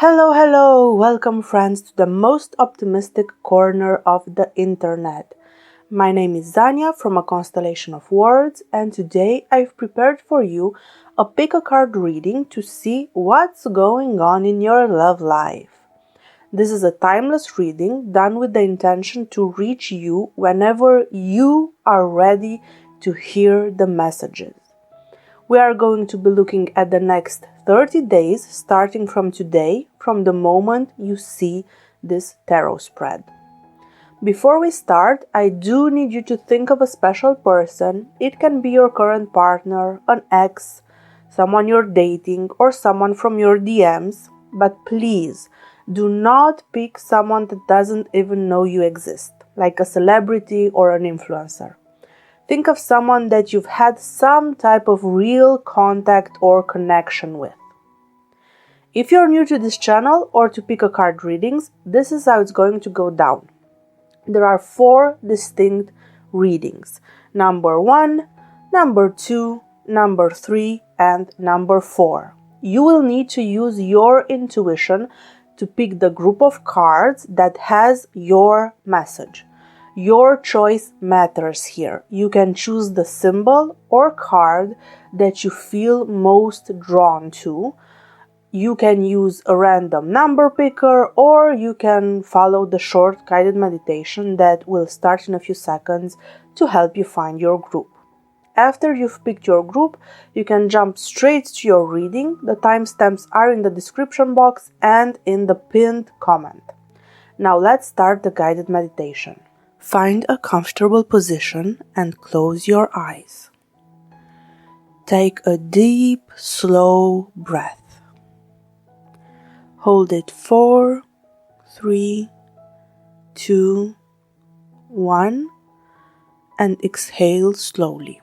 Hello, welcome friends to the most optimistic corner of the internet. My name is Zania from a constellation of words, and today I've prepared for you a pick a card reading to see what's going on in your love life. This is a timeless reading done with the intention to reach you whenever you are ready to hear the messages. We are going to be looking at the next 30 days starting from today, from the moment you see this tarot spread. Before we start, I do need you to think of a special person. It can be your current partner, an ex, someone you're dating, or someone from your DMs. But please, do not pick someone that doesn't even know you exist, like a celebrity or an influencer. Think of someone that you've had some type of real contact or connection with. If you're new to this channel or to pick a card readings, this is how it's going to go down. There are 4 distinct readings. Number 1, number 2, number 3, and number 4. You will need to use your intuition to pick the group of cards that has your message. Your choice matters here. You can choose the symbol or card that you feel most drawn to. You can use a random number picker, or you can follow the short guided meditation that will start in a few seconds to help you find your group. After you've picked your group, you can jump straight to your reading. The timestamps are in the description box and in the pinned comment. Now let's start the guided meditation. Find a comfortable position and close your eyes. Take a deep, slow breath. Hold it 4, 3, 2, 1, and exhale slowly.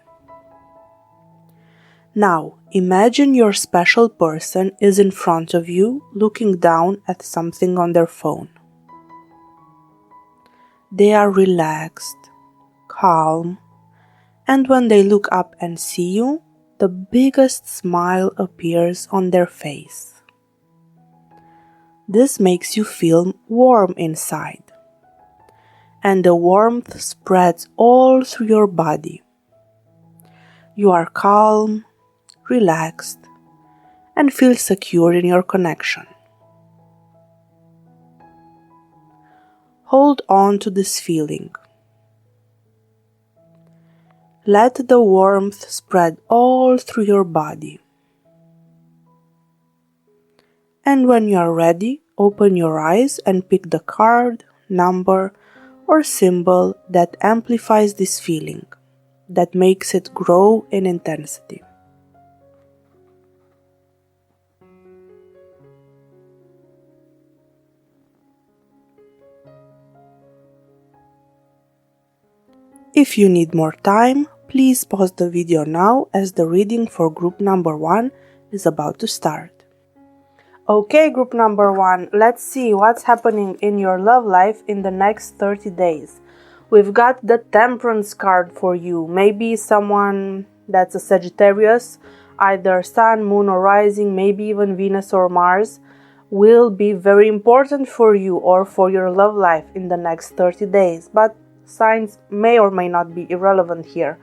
Now, imagine your special person is in front of you, looking down at something on their phone. They are relaxed, calm, and when they look up and see you, the biggest smile appears on their face. This makes you feel warm inside, and the warmth spreads all through your body. You are calm, relaxed, and feel secure in your connection. Hold on to this feeling. Let the warmth spread all through your body. And when you are ready, open your eyes and pick the card, number, or symbol that amplifies this feeling, that makes it grow in intensity. If you need more time, please pause the video now as the reading for group number 1 is about to start. Okay, group number 1, let's see what's happening in your love life in the next 30 days. We've got the Temperance card for you. Maybe someone that's a Sagittarius, either Sun, Moon, or Rising, maybe even Venus or Mars, will be very important for you or for your love life in the next 30 days. But signs may or may not be irrelevant here.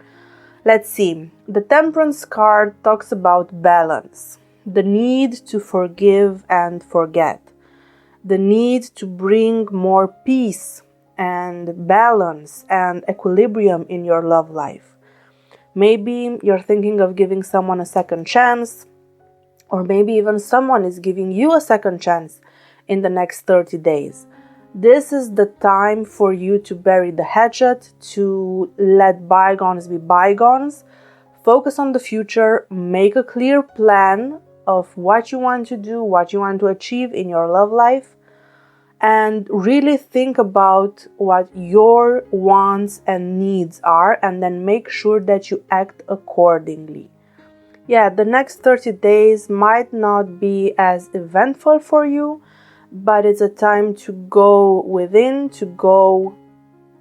Let's see. The Temperance card talks about balance, the need to forgive and forget, the need to bring more peace and balance and equilibrium in your love life. Maybe you're thinking of giving someone a second chance, or maybe even someone is giving you a second chance in the next 30 days. This is the time for you to bury the hatchet, to let bygones be bygones, focus on the future, make a clear plan of what you want to do, what you want to achieve in your love life, and really think about what your wants and needs are, and then make sure that you act accordingly. Yeah, the next 30 days might not be as eventful for you, but it's a time to go within, to go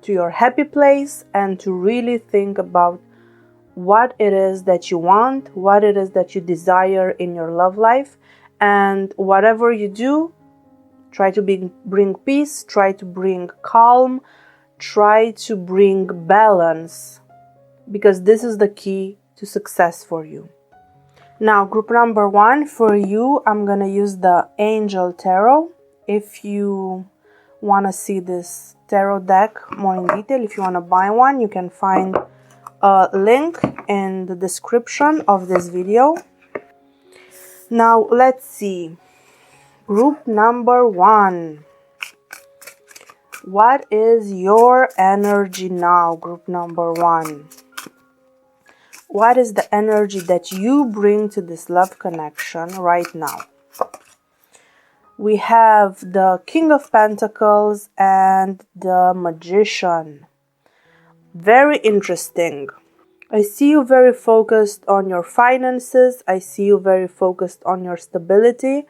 to your happy place, and to really think about what it is that you want, what it is that you desire in your love life, and whatever you do, Try to bring peace, try to bring calm, try to bring balance, because this is the key to success for you. Now, group number 1, for you, I'm gonna use the Angel Tarot. If you wanna see this tarot deck more in detail, if you wanna buy one, you can find a link in the description of this video. Now, let's see. Group number 1. What is your energy now, group number 1? What is the energy that you bring to this love connection right now? We have the King of Pentacles and the Magician. Very interesting. I see you very focused on your finances. I see you very focused on your stability.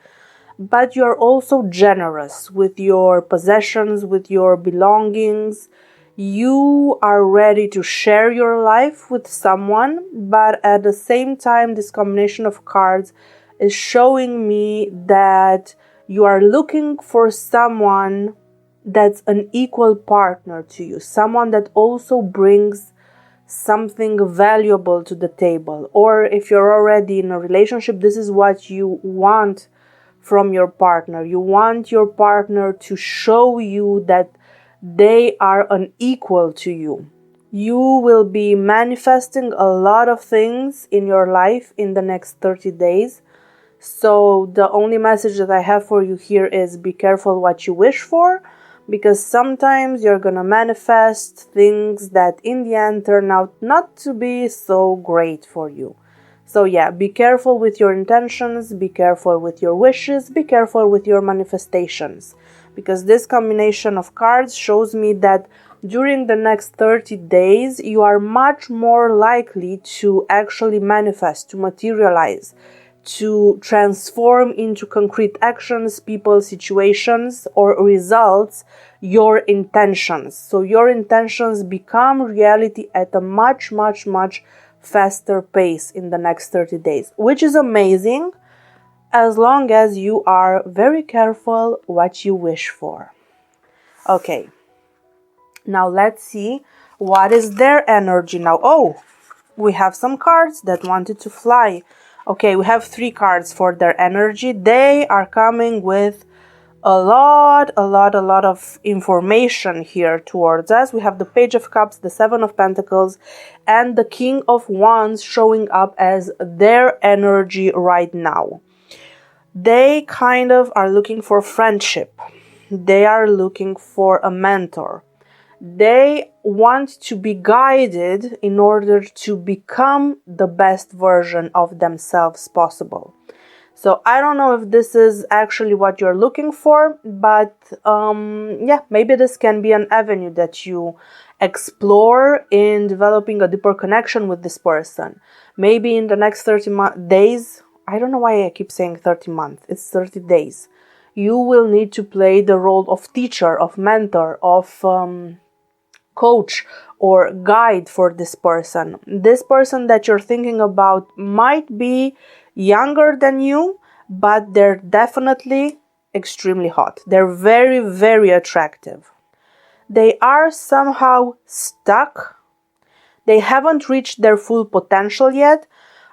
But you're also generous with your possessions, with your belongings. You are ready to share your life with someone, but at the same time, this combination of cards is showing me that you are looking for someone that's an equal partner to you, someone that also brings something valuable to the table. Or if you're already in a relationship, this is what you want from your partner. You want your partner to show you that they are an equal to you. You will be manifesting a lot of things in your life in the next 30 days. So the only message that I have for you here is be careful what you wish for, because sometimes you're gonna manifest things that in the end turn out not to be so great for you. So yeah, be careful with your intentions, be careful with your wishes, be careful with your manifestations. Because this combination of cards shows me that during the next 30 days, you are much more likely to actually manifest, to materialize, to transform into concrete actions, people, situations, or results, your intentions. So your intentions become reality at a much faster pace in the next 30 days, which is amazing as long as you are very careful what you wish for. Okay, now let's see what is their energy now. Oh, we have some cards that wanted to fly. Okay, we have 3 cards for their energy. They are coming with a lot of information here towards us. We have the Page of Cups, the 7 of Pentacles, and the King of Wands showing up as their energy right now. They kind of are looking for friendship. They are looking for a mentor. They want to be guided in order to become the best version of themselves possible. So I don't know if this is actually what you're looking for, but yeah, maybe this can be an avenue that you explore in developing a deeper connection with this person. Maybe in the next 30 days, I don't know why I keep saying 30 months, it's 30 days. You will need to play the role of teacher, of mentor, of coach or guide for this person. This person that you're thinking about might be younger than you, but they're definitely extremely hot. They're very attractive. They are somehow stuck. They haven't reached their full potential yet.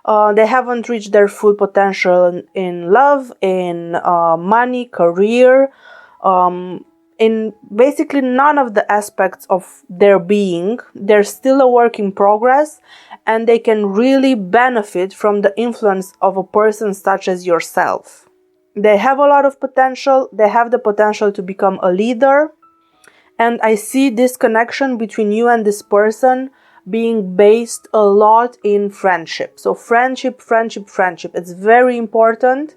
They haven't reached their full potential in love, in money, career, in basically none of the aspects of their being. They're still a work in progress, and they can really benefit from the influence of a person such as yourself. They have a lot of potential. They have the potential to become a leader. And I see this connection between you and this person being based a lot in friendship. So friendship. It's very important.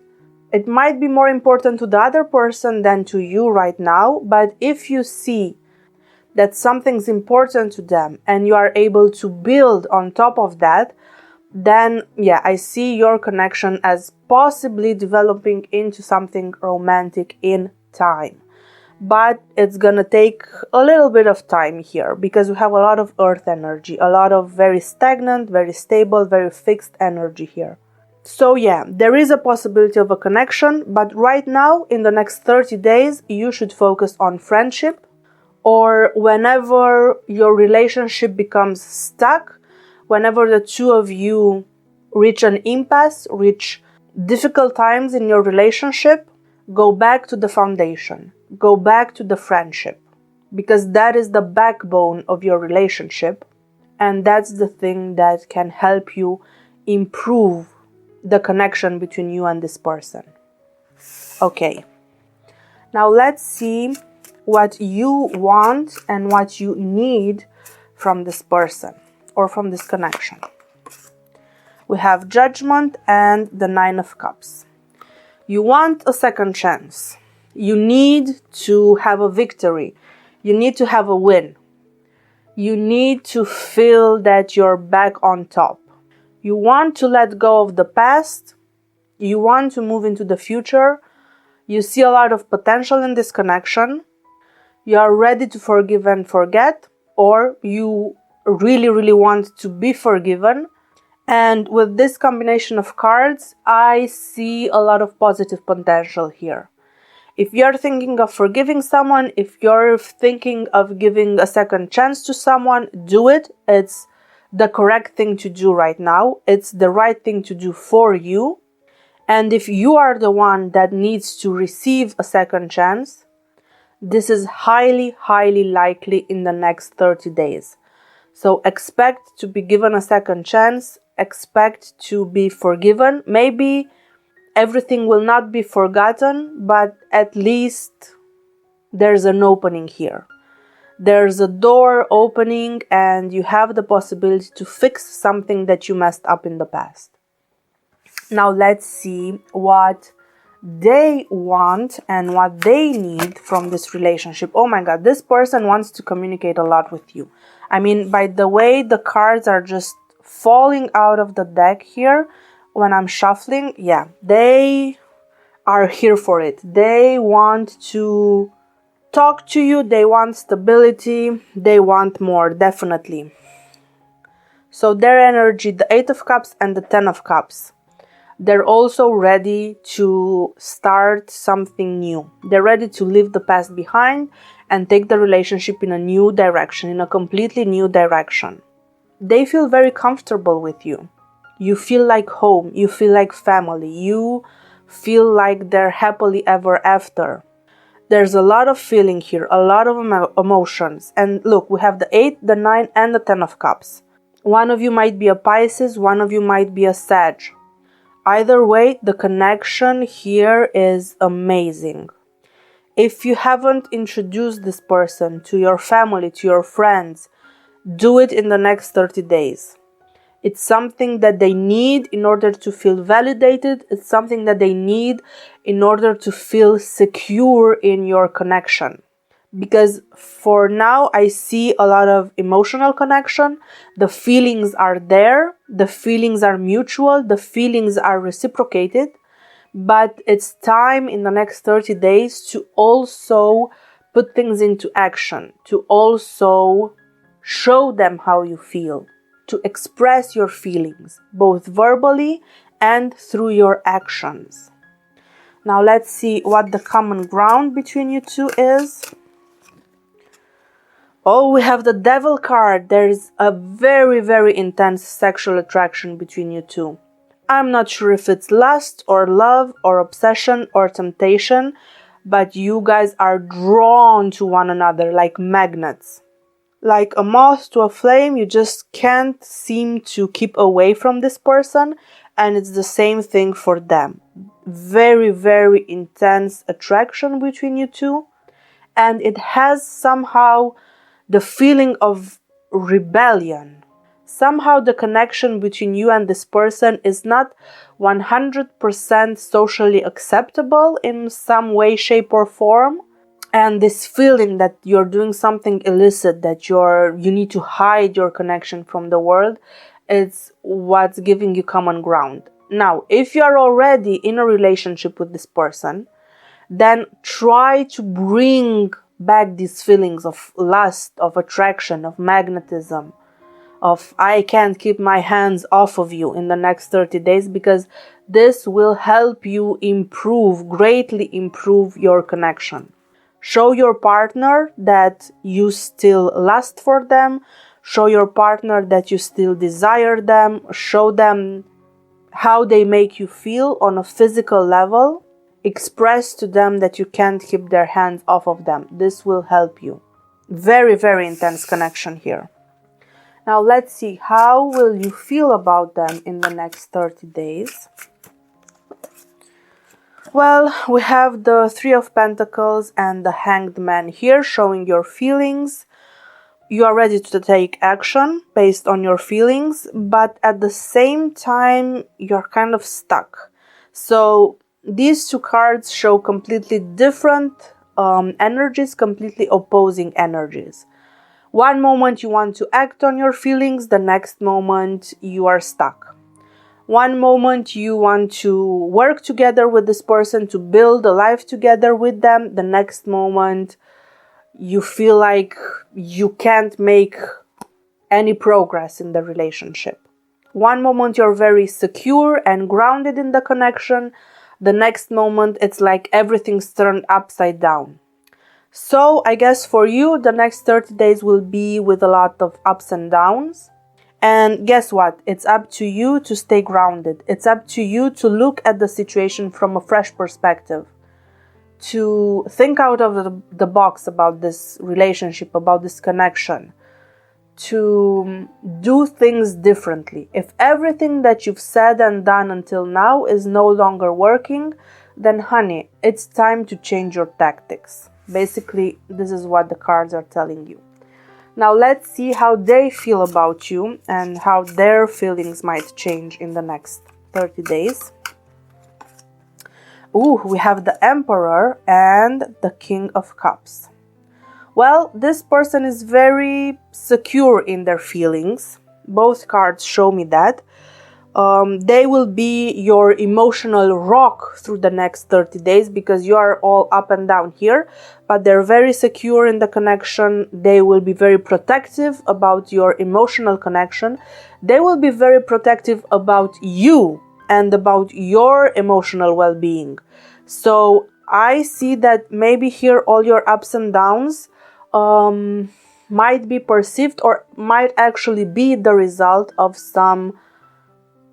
It might be more important to the other person than to you right now, but if you see that something's important to them and you are able to build on top of that, then yeah, I see your connection as possibly developing into something romantic in time. But it's gonna take a little bit of time here because we have a lot of earth energy, a lot of very stagnant, very stable, very fixed energy here. So yeah, there is a possibility of a connection, but right now, in the next 30 days, you should focus on friendship, or whenever your relationship becomes stuck, whenever the two of you reach an impasse, reach difficult times in your relationship, go back to the foundation, go back to the friendship, because that is the backbone of your relationship, and that's the thing that can help you improve the connection between you and this person. Okay, now let's see what you want and what you need from this person or from this connection. We have Judgment and the Nine of Cups. You want a second chance. You need to have a victory. You need to have a win. You need to feel that you're back on top. You want to let go of the past. You want to move into the future. You see a lot of potential in this connection. You are ready to forgive and forget, or you really, really want to be forgiven. And with this combination of cards, I see a lot of positive potential here. If you're thinking of forgiving someone, if you're thinking of giving a second chance to someone, do it. It's the correct thing to do right now. It's the right thing to do for you. And if you are the one that needs to receive a second chance, this is highly, highly likely in the next 30 days. So expect to be given a second chance. Expect to be forgiven. Maybe everything will not be forgotten, but at least there's an opening here. There's a door opening and you have the possibility to fix something that you messed up in the past. Now let's see what they want and what they need from this relationship. Oh my God, this person wants to communicate a lot with you. I mean, by the way, the cards are just falling out of the deck here when I'm shuffling. Yeah, they are here for it. They want to talk to you. They want stability. They want more, definitely. So their energy, the Eight of Cups and the Ten of Cups, they're also ready to start something new. They're ready to leave the past behind and take the relationship in a new direction, in a completely new direction. They feel very comfortable with you. You feel like home. You feel like family. You feel like they're happily ever after. There's a lot of feeling here, a lot of emotions. And look, we have the 8, the 9, and the 10 of Cups. One of you might be a Pisces, one of you might be a Sag. Either way, the connection here is amazing. If you haven't introduced this person to your family, to your friends, do it in the next 30 days. It's something that they need in order to feel validated. It's something that they need in order to feel secure in your connection. Because for now, I see a lot of emotional connection. The feelings are there. The feelings are mutual. The feelings are reciprocated. But it's time in the next 30 days to also put things into action, to also show them how you feel, to express your feelings, both verbally and through your actions. Now let's see what the common ground between you two is. Oh, we have the Devil card. There is a very, very intense sexual attraction between you two. I'm not sure if it's lust or love or obsession or temptation, but you guys are drawn to one another like magnets. Like a moth to a flame, you just can't seem to keep away from this person, and it's the same thing for them. Very, very intense attraction between you two, and it has somehow the feeling of rebellion. Somehow the connection between you and this person is not 100% socially acceptable in some way, shape, or form. And this feeling that you're doing something illicit, that you need to hide your connection from the world, it's what's giving you common ground. Now, if you're already in a relationship with this person, then try to bring back these feelings of lust, of attraction, of magnetism, of I can't keep my hands off of you in the next 30 days, because this will help you greatly improve your connection. Show your partner that you still lust for them. Show your partner that you still desire them. Show them how they make you feel on a physical level. Express to them that you can't keep their hands off of them. This will help you. Very, very intense connection here. Now let's see, how will you feel about them in the next 30 days? Well, we have the Three of Pentacles and the Hanged Man here, showing your feelings. You are ready to take action based on your feelings, but at the same time, you're kind of stuck. So these two cards show completely different energies, completely opposing energies. One moment you want to act on your feelings, the next moment you are stuck. One moment you want to work together with this person, to build a life together with them, the next moment you feel like you can't make any progress in the relationship. One moment you're very secure and grounded in the connection, the next moment it's like everything's turned upside down. So I guess for you, the next 30 days will be with a lot of ups and downs. And guess what? It's up to you to stay grounded. It's up to you to look at the situation from a fresh perspective. To think out of the box about this relationship, about this connection. To do things differently. If everything that you've said and done until now is no longer working, then honey, it's time to change your tactics. Basically, this is what the cards are telling you. Now let's see how they feel about you and how their feelings might change in the next 30 days. Ooh, we have the Emperor and the King of Cups. Well, this person is very secure in their feelings. Both cards show me that. They will be your emotional rock through the next 30 days because you are all up and down here, but they're very secure in the connection. They will be very protective about your emotional connection. They will be very protective about you and about your emotional well-being. So I see that maybe here all your ups and downs might be perceived or might actually be the result of some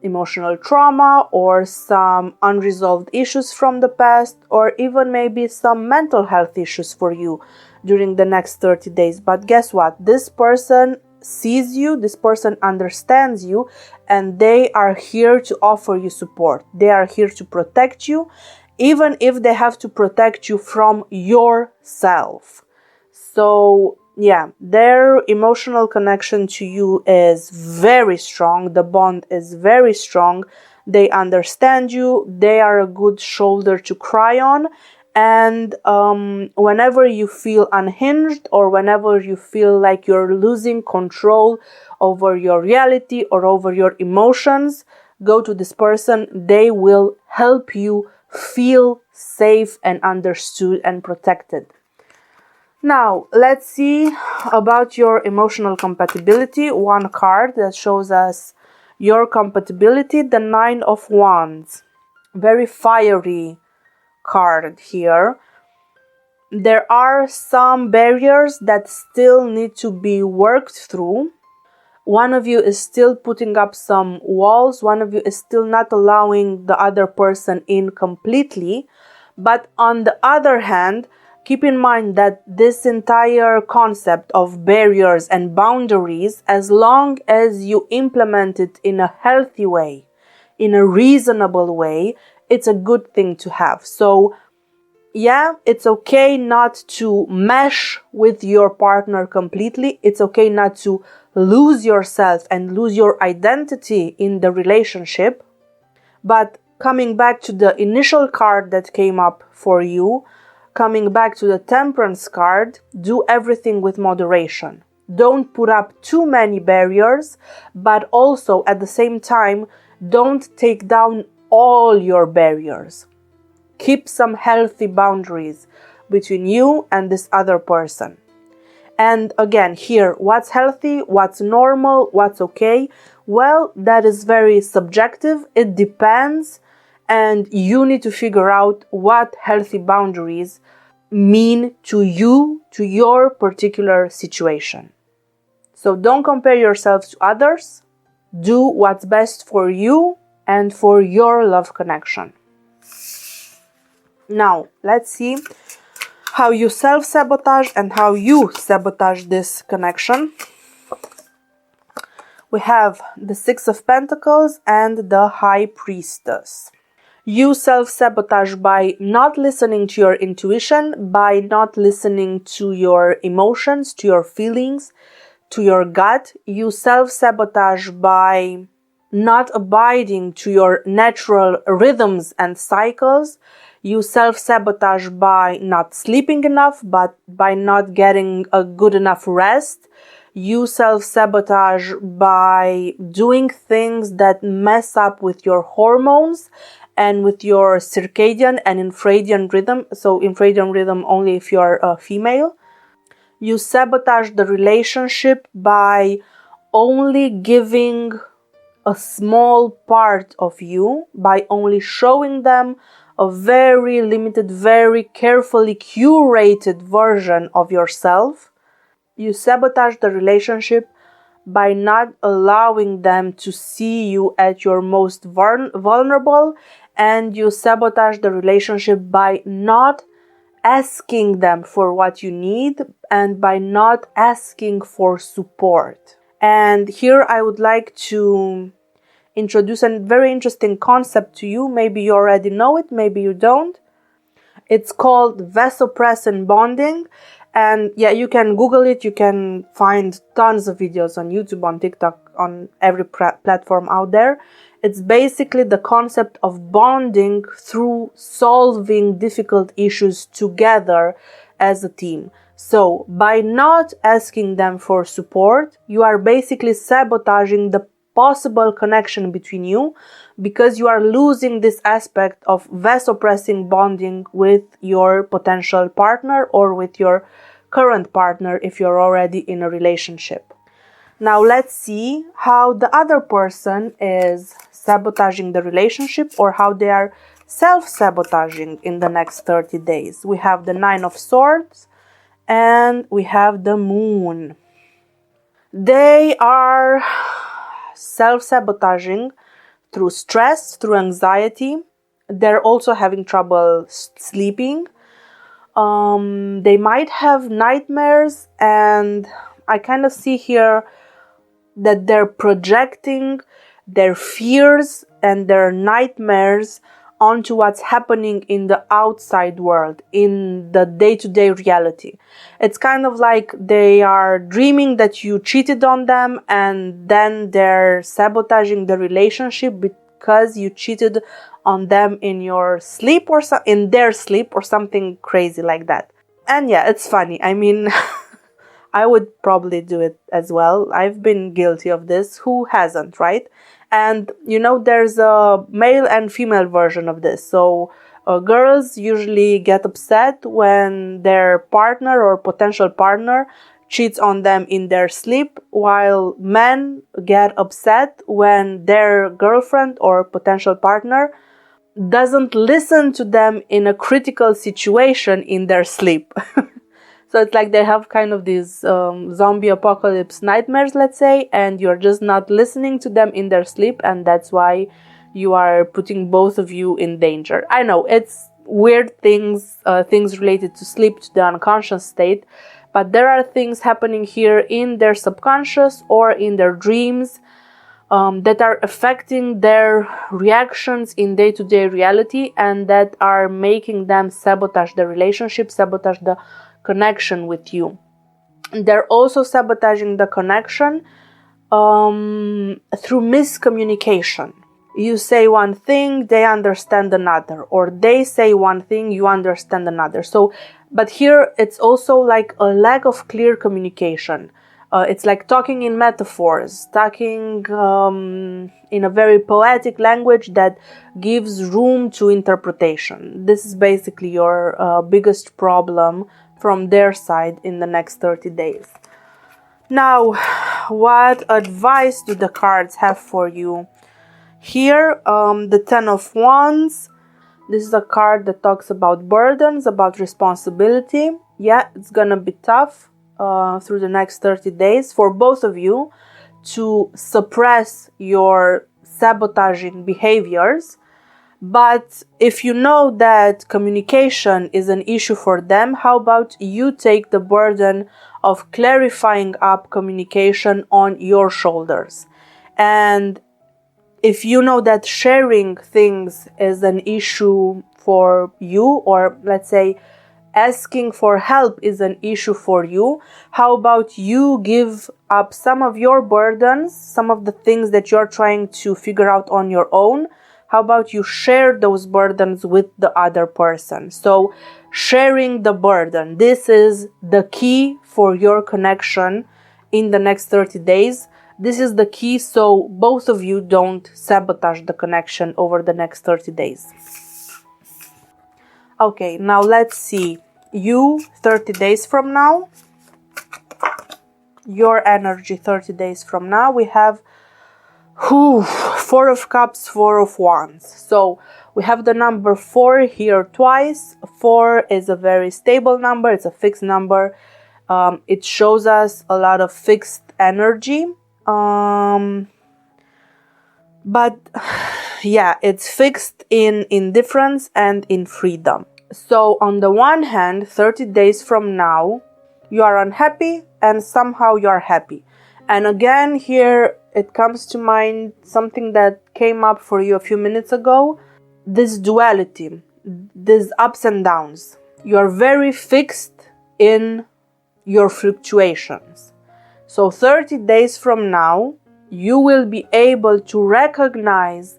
emotional trauma or some unresolved issues from the past, or even maybe some mental health issues for you during the next 30 days. But guess what? This person sees you, this person understands you, and they are here to offer you support. They are here to protect you, even if they have to protect you from yourself. So yeah, their emotional connection to you is very strong. The bond is very strong. They understand you. They are a good shoulder to cry on. And whenever you feel unhinged or whenever you feel like you're losing control over your reality or over your emotions, go to this person. They will help you feel safe and understood and protected. Now, let's see about your emotional compatibility. One card that shows us your compatibility, the Nine of Wands. Very fiery card here. There are some barriers that still need to be worked through. One of you is still putting up some walls. One of you is still not allowing the other person in completely. But on the other hand, keep in mind that this entire concept of barriers and boundaries, as long as you implement it in a healthy way, in a reasonable way, it's a good thing to have. So yeah, it's okay not to mesh with your partner completely. It's okay not to lose yourself and lose your identity in the relationship. But coming back to the initial card that came up for you, coming back to the Temperance card, do everything with moderation. Don't put up too many barriers, but also at the same time, don't take down all your barriers. Keep some healthy boundaries between you and this other person. And again, here, what's healthy, what's normal, what's okay? Well, that is very subjective. It depends. And you need to figure out what healthy boundaries mean to you, to your particular situation. So don't compare yourselves to others. Do what's best for you and for your love connection. Now, let's see how you self-sabotage and how you sabotage this connection. We have the Six of Pentacles and the High Priestess. You self-sabotage by not listening to your intuition, by not listening to your emotions, to your feelings, to your gut. You self-sabotage by not abiding to your natural rhythms and cycles. You self-sabotage by not sleeping enough, but by not getting a good enough rest. You self-sabotage by doing things that mess up with your hormones and with your circadian and infradian rhythm. So infradian rhythm only if you're a female. You sabotage the relationship by only giving a small part of you, by only showing them a very limited, very carefully curated version of yourself. You sabotage the relationship by not allowing them to see you at your most vulnerable, and you sabotage the relationship by not asking them for what you need and by not asking for support. And here I would like to introduce a very interesting concept to you. Maybe you already know it, maybe you don't. It's called vasopressin bonding. And yeah, you can Google it. You can find tons of videos on YouTube, on TikTok, on every platform out there. It's basically the concept of bonding through solving difficult issues together as a team. So by not asking them for support, you are basically sabotaging the possible connection between you, because you are losing this aspect of vasopressin bonding with your potential partner or with your current partner if you're already in a relationship. Now let's see how the other person is sabotaging the relationship, or how they are self-sabotaging in the next 30 days. We have the Nine of Swords and we have the Moon. They are self-sabotaging through stress, through anxiety. They're also having trouble sleeping. They might have nightmares, and I kind of see here that they're projecting their fears and their nightmares onto what's happening in the outside world, in the day-to-day reality. It's kind of like they are dreaming that you cheated on them, and then they're sabotaging the relationship because you cheated on them in your sleep, or in their sleep, or something crazy like that. And yeah, it's funny. I mean, I would probably do it as well. I've been guilty of this. Who hasn't, right? And you know, there's a male and female version of this. So girls usually get upset when their partner or potential partner cheats on them in their sleep, while men get upset when their girlfriend or potential partner doesn't listen to them in a critical situation in their sleep. So it's like they have kind of these zombie apocalypse nightmares, let's say, and you're just not listening to them in their sleep, and that's why you are putting both of you in danger. I know, it's weird things related to sleep, to the unconscious state, but there are things happening here in their subconscious or in their dreams that are affecting their reactions in day-to-day reality, and that are making them sabotage the relationship, sabotage the connection with you. They're also sabotaging the connection through miscommunication. You say one thing, they understand another, or they say one thing, you understand another. So, but here it's also like a lack of clear communication. It's like talking in metaphors, talking in a very poetic language that gives room to interpretation. This is basically your biggest problem from their side in the next 30 days. Now, what advice do the cards have for you? Here, the Ten of Wands. This is a card that talks about burdens, about responsibility. Yeah, it's gonna be tough through the next 30 days for both of you to suppress your sabotaging behaviors. But if you know that communication is an issue for them, how about you take the burden of clarifying up communication on your shoulders? And if you know that sharing things is an issue for you, or let's say asking for help is an issue for you, how about you give up some of your burdens, some of the things that you're trying to figure out on your own? How about you share those burdens with the other person? So sharing the burden, this is the key for your connection in the next 30 days. This is the key so both of you don't sabotage the connection over the next 30 days. Okay, now let's see. You 30 days from now. Your energy 30 days from now. We have Four of Cups, Four of Wands. So we have the number 4 here twice. 4 is a very stable number. It's a fixed number. It shows us a lot of fixed energy. But yeah, it's fixed in indifference and in freedom. So on the one hand, 30 days from now, you are unhappy and somehow you are happy. And again, here it comes to mind something that came up for you a few minutes ago. This duality, these ups and downs. You are very fixed in your fluctuations. So 30 days from now, you will be able to recognize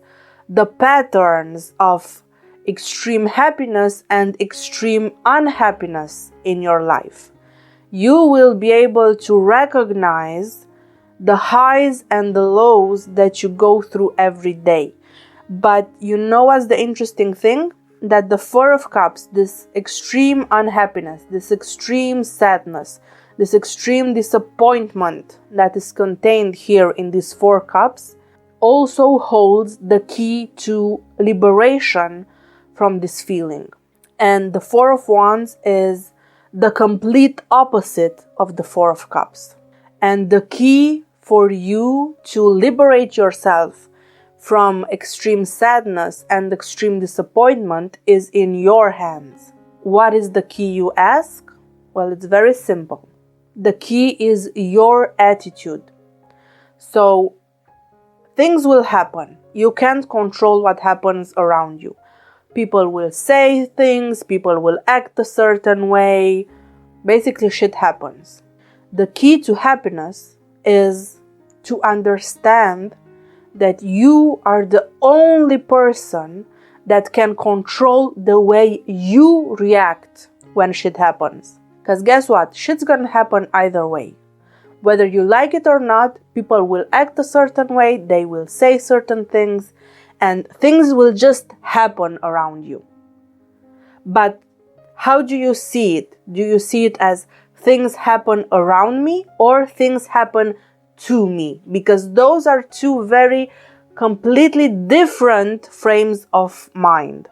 the patterns of extreme happiness and extreme unhappiness in your life. You will be able to recognize the highs and the lows that you go through every day. But you know what's the interesting thing? That the Four of Cups, this extreme unhappiness, this extreme sadness, this extreme disappointment that is contained here in these 4 cups also holds the key to liberation from this feeling. And the Four of Wands is the complete opposite of the Four of Cups. And the key for you to liberate yourself from extreme sadness and extreme disappointment is in your hands. What is the key, you ask? Well, it's very simple. The key is your attitude. So things will happen. You can't control what happens around you. People will say things, people will act a certain way. Basically, shit happens. The key to happiness is to understand that you are the only person that can control the way you react when shit happens. Because guess what? Shit's gonna happen either way. Whether you like it or not, people will act a certain way, they will say certain things, and things will just happen around you. But how do you see it? Do you see it as things happen around me or things happen to me? Because those are two very completely different frames of mind.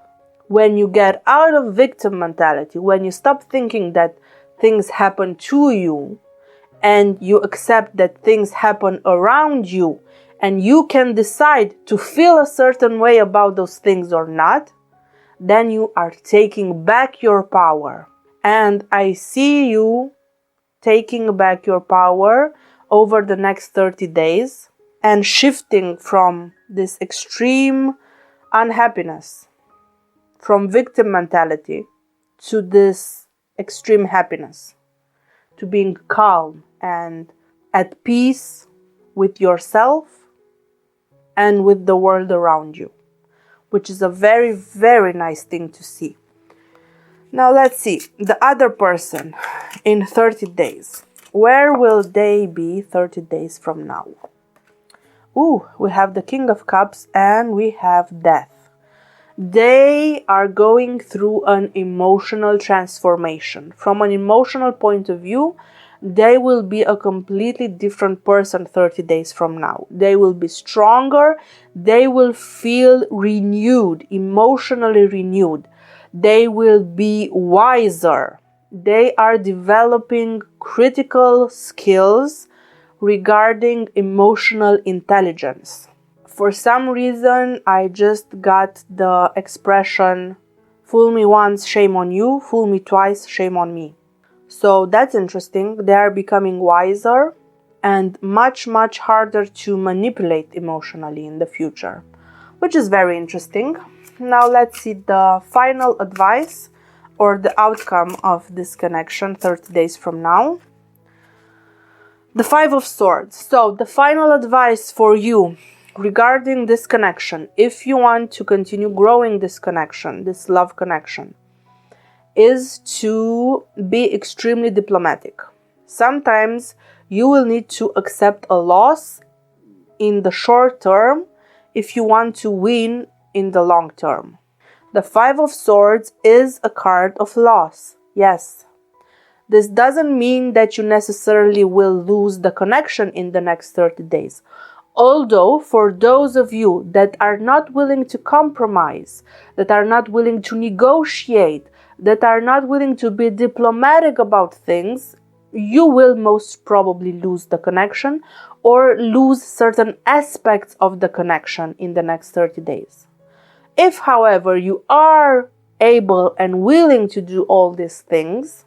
When you get out of victim mentality, when you stop thinking that things happen to you and you accept that things happen around you and you can decide to feel a certain way about those things or not, then you are taking back your power. And I see you taking back your power over the next 30 days and shifting from this extreme unhappiness, from victim mentality to this extreme happiness, to being calm and at peace with yourself and with the world around you, which is a very, very nice thing to see. Now let's see, the other person in 30 days. Where will they be 30 days from now? Ooh, we have the King of Cups and we have Death. They are going through an emotional transformation. From an emotional point of view, they will be a completely different person 30 days from now. They will be stronger. They will feel renewed, emotionally renewed. They will be wiser. They are developing critical skills regarding emotional intelligence. For some reason, I just got the expression, fool me once, shame on you, fool me twice, shame on me. So that's interesting. They are becoming wiser and much harder to manipulate emotionally in the future, which is very interesting. Now let's see the final advice or the outcome of this connection 30 days from now. The Five of Swords. So the final advice for you regarding this connection, if you want to continue growing this connection, this love connection, is to be extremely diplomatic. Sometimes you will need to accept a loss in the short term if you want to win in the long term. The Five of Swords is a card of loss. Yes. This doesn't mean that you necessarily will lose the connection in the next 30 days. Although, for those of you that are not willing to compromise, that are not willing to negotiate, that are not willing to be diplomatic about things, you will most probably lose the connection or lose certain aspects of the connection in the next 30 days. If, however, you are able and willing to do all these things,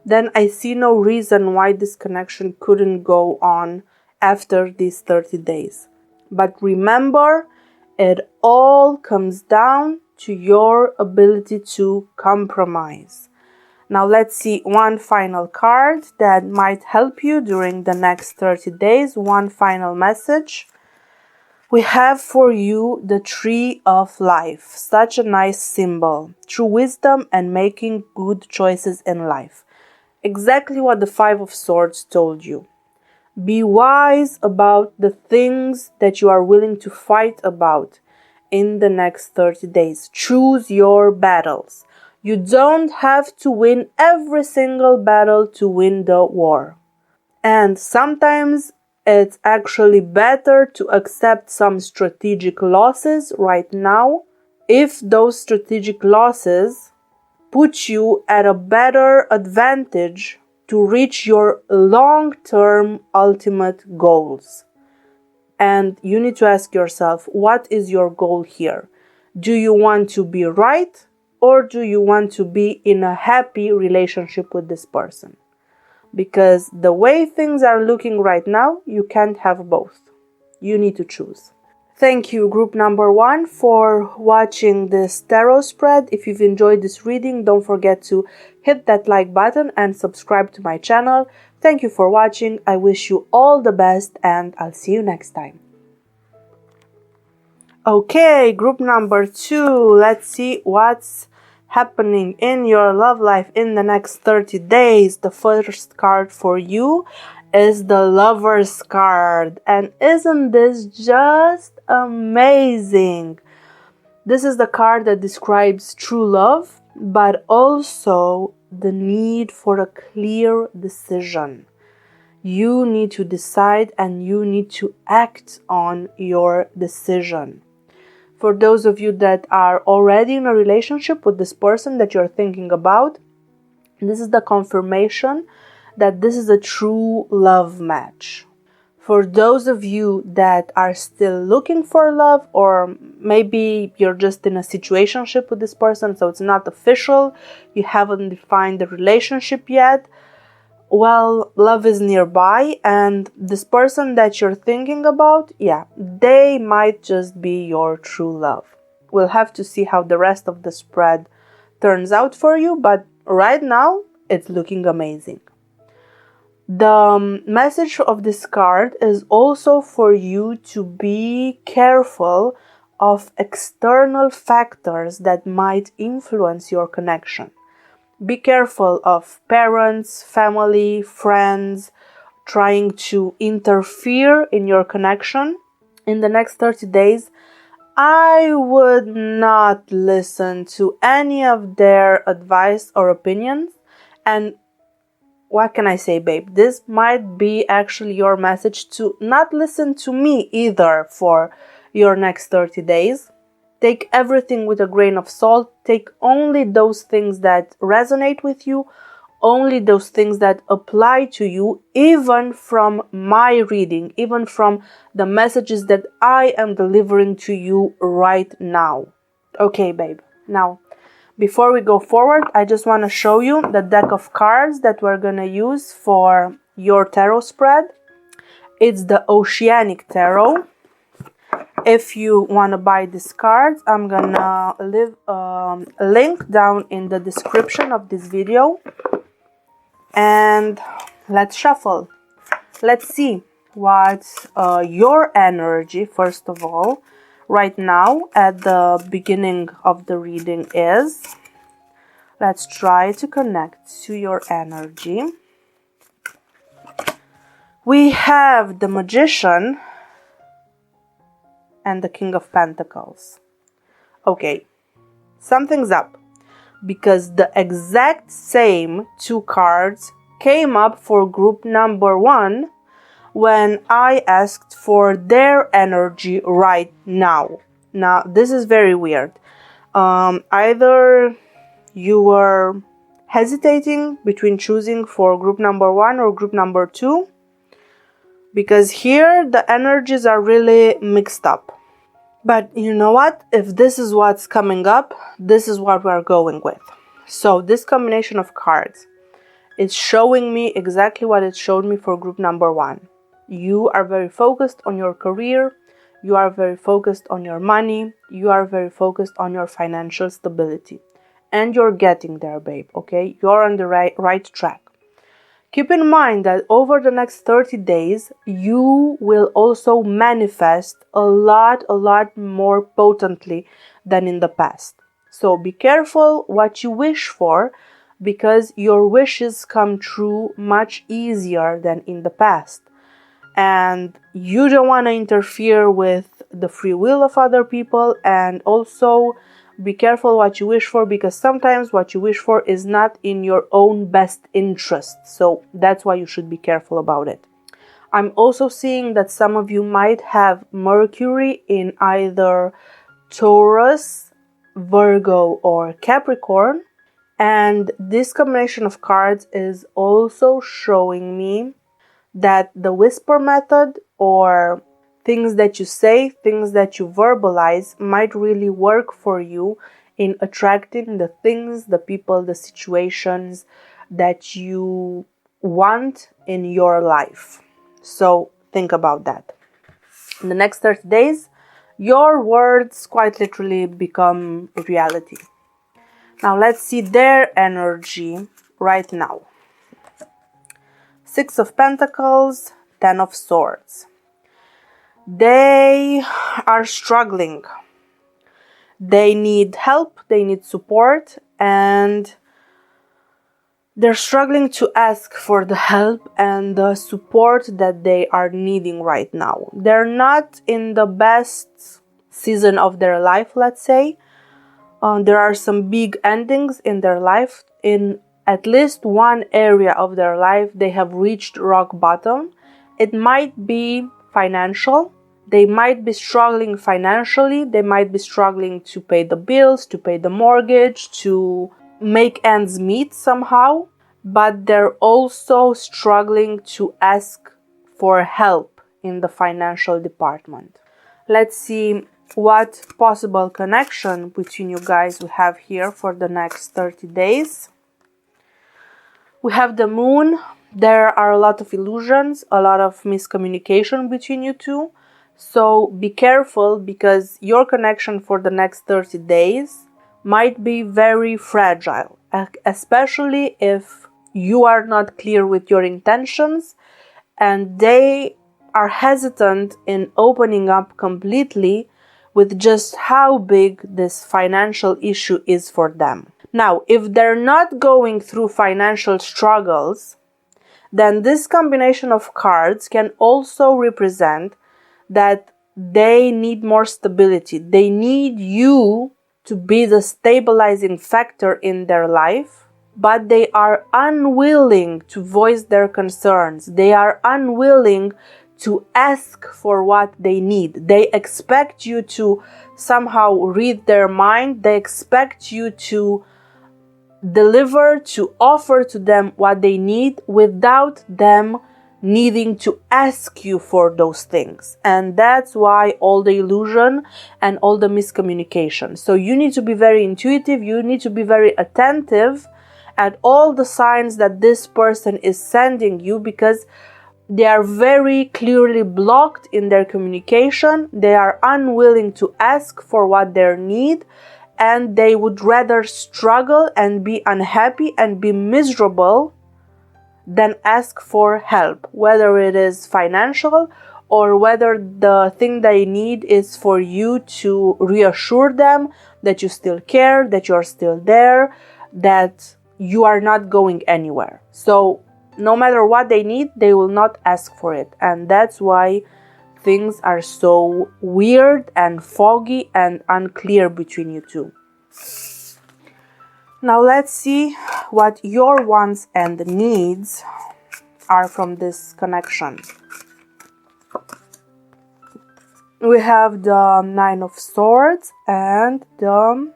then I see no reason why this connection couldn't go on after these 30 days. But remember, it all comes down to your ability to compromise. Now let's see one final card that might help you during the next 30 days. One final message. We have for you the Tree of Life. Such a nice symbol. True wisdom and making good choices in life. Exactly what the Five of Swords told you. Be wise about the things that you are willing to fight about in the next 30 days. Choose your battles. You don't have to win every single battle to win the war. And sometimes it's actually better to accept some strategic losses right now if those strategic losses put you at a better advantage to reach your long-term ultimate goals. And you need to ask yourself, what is your goal here? Do you want to be right, or do you want to be in a happy relationship with this person? Because the way things are looking right now, you can't have both. You need to choose. Thank you, group number 1, for watching this tarot spread. If you've enjoyed this reading, don't forget to hit that like button and subscribe to my channel. Thank you for watching. I wish you all the best and I'll see you next time. Okay, group number 2. Let's see what's happening in your love life in the next 30 days. The first card for you is the Lover's card. And isn't this just amazing? This is the card that describes true love, but also the need for a clear decision. You need to decide and you need to act on your decision. For those of you that are already in a relationship with this person that you're thinking about, this is the confirmation that this is a true love match. For those of you that are still looking for love, or maybe you're just in a situationship with this person, so it's not official, you haven't defined the relationship yet, well, love is nearby, and this person that you're thinking about, yeah, they might just be your true love. We'll have to see how the rest of the spread turns out for you, but right now, it's looking amazing. The message of this card is also for you to be careful of external factors that might influence your connection. Be careful of parents, family, friends trying to interfere in your connection. In the next 30 days, I would not listen to any of their advice or opinions. And what can I say, babe? This might be actually your message to not listen to me either for your next 30 days. Take everything with a grain of salt. Take only those things that resonate with you, only those things that apply to you, even from my reading, even from the messages that I am delivering to you right now. Okay, babe. Now, before we go forward, I just want to show you the deck of cards that we're going to use for your tarot spread. It's the Oceanic Tarot. If you want to buy these cards, I'm going to leave a link down in the description of this video. And let's shuffle. Let's see what your energy, first of all, right now at the beginning of the reading is. Let's try to connect to your energy. We have the Magician and the King of Pentacles. Okay, something's up, because the exact same two cards came up for group number 1 when I asked for their energy right now. Now, this is very weird. Either you were hesitating between choosing for group number 1 or group number 2, because here the energies are really mixed up. But you know what? If this is what's coming up, this is what we're going with. So this combination of cards is showing me exactly what it showed me for group number 1. You are very focused on your career. You are very focused on your money. You are very focused on your financial stability. And you're getting there, babe, okay? You're on the right track. Keep in mind that over the next 30 days, you will also manifest a lot more potently than in the past. So be careful what you wish for, because your wishes come true much easier than in the past. And you don't want to interfere with the free will of other people, and also be careful what you wish for, because sometimes what you wish for is not in your own best interest. So that's why you should be careful about it. I'm also seeing that some of you might have Mercury in either Taurus, Virgo, or Capricorn. And this combination of cards is also showing me that the whisper method, or things that you say, things that you verbalize, might really work for you in attracting the things, the people, the situations that you want in your life. So think about that. In the next 30 days, your words quite literally become reality. Now let's see their energy right now. 6 of Pentacles, 10 of Swords. They are struggling. They need help, they need support, and they're struggling to ask for the help and the support that they are needing right now. They're not in the best season of their life, let's say. There are some big endings in their life. In at least one area of their life, they have reached rock bottom. It might be financial. They might be struggling financially. They might be struggling to pay the bills, to pay the mortgage, to make ends meet somehow. But they're also struggling to ask for help in the financial department. Let's see what possible connection between you guys we have here for the next 30 days. We have the moon. There are a lot of illusions, a lot of miscommunication between you two. So be careful, because your connection for the next 30 days might be very fragile, especially if you are not clear with your intentions and they are hesitant in opening up completely with just how big this financial issue is for them. Now, if they're not going through financial struggles, then this combination of cards can also represent that they need more stability. They need you to be the stabilizing factor in their life, but they are unwilling to voice their concerns. They are unwilling to ask for what they need. They expect you to somehow read their mind. They expect you to deliver, to offer to them what they need without them needing to ask you for those things. And that's why all the illusion and all the miscommunication. So you need to be very intuitive. You need to be very attentive at all the signs that this person is sending you, because they are very clearly blocked in their communication. They are unwilling to ask for what they need, and they would rather struggle and be unhappy and be miserable than ask for help, whether it is financial or whether the thing they need is for you to reassure them that you still care, that you're still there, that you are not going anywhere. So no matter what they need, they will not ask for it. And that's why things are so weird and foggy and unclear between you two. Now let's see what your wants and needs are from this connection. We have the Nine of Swords and the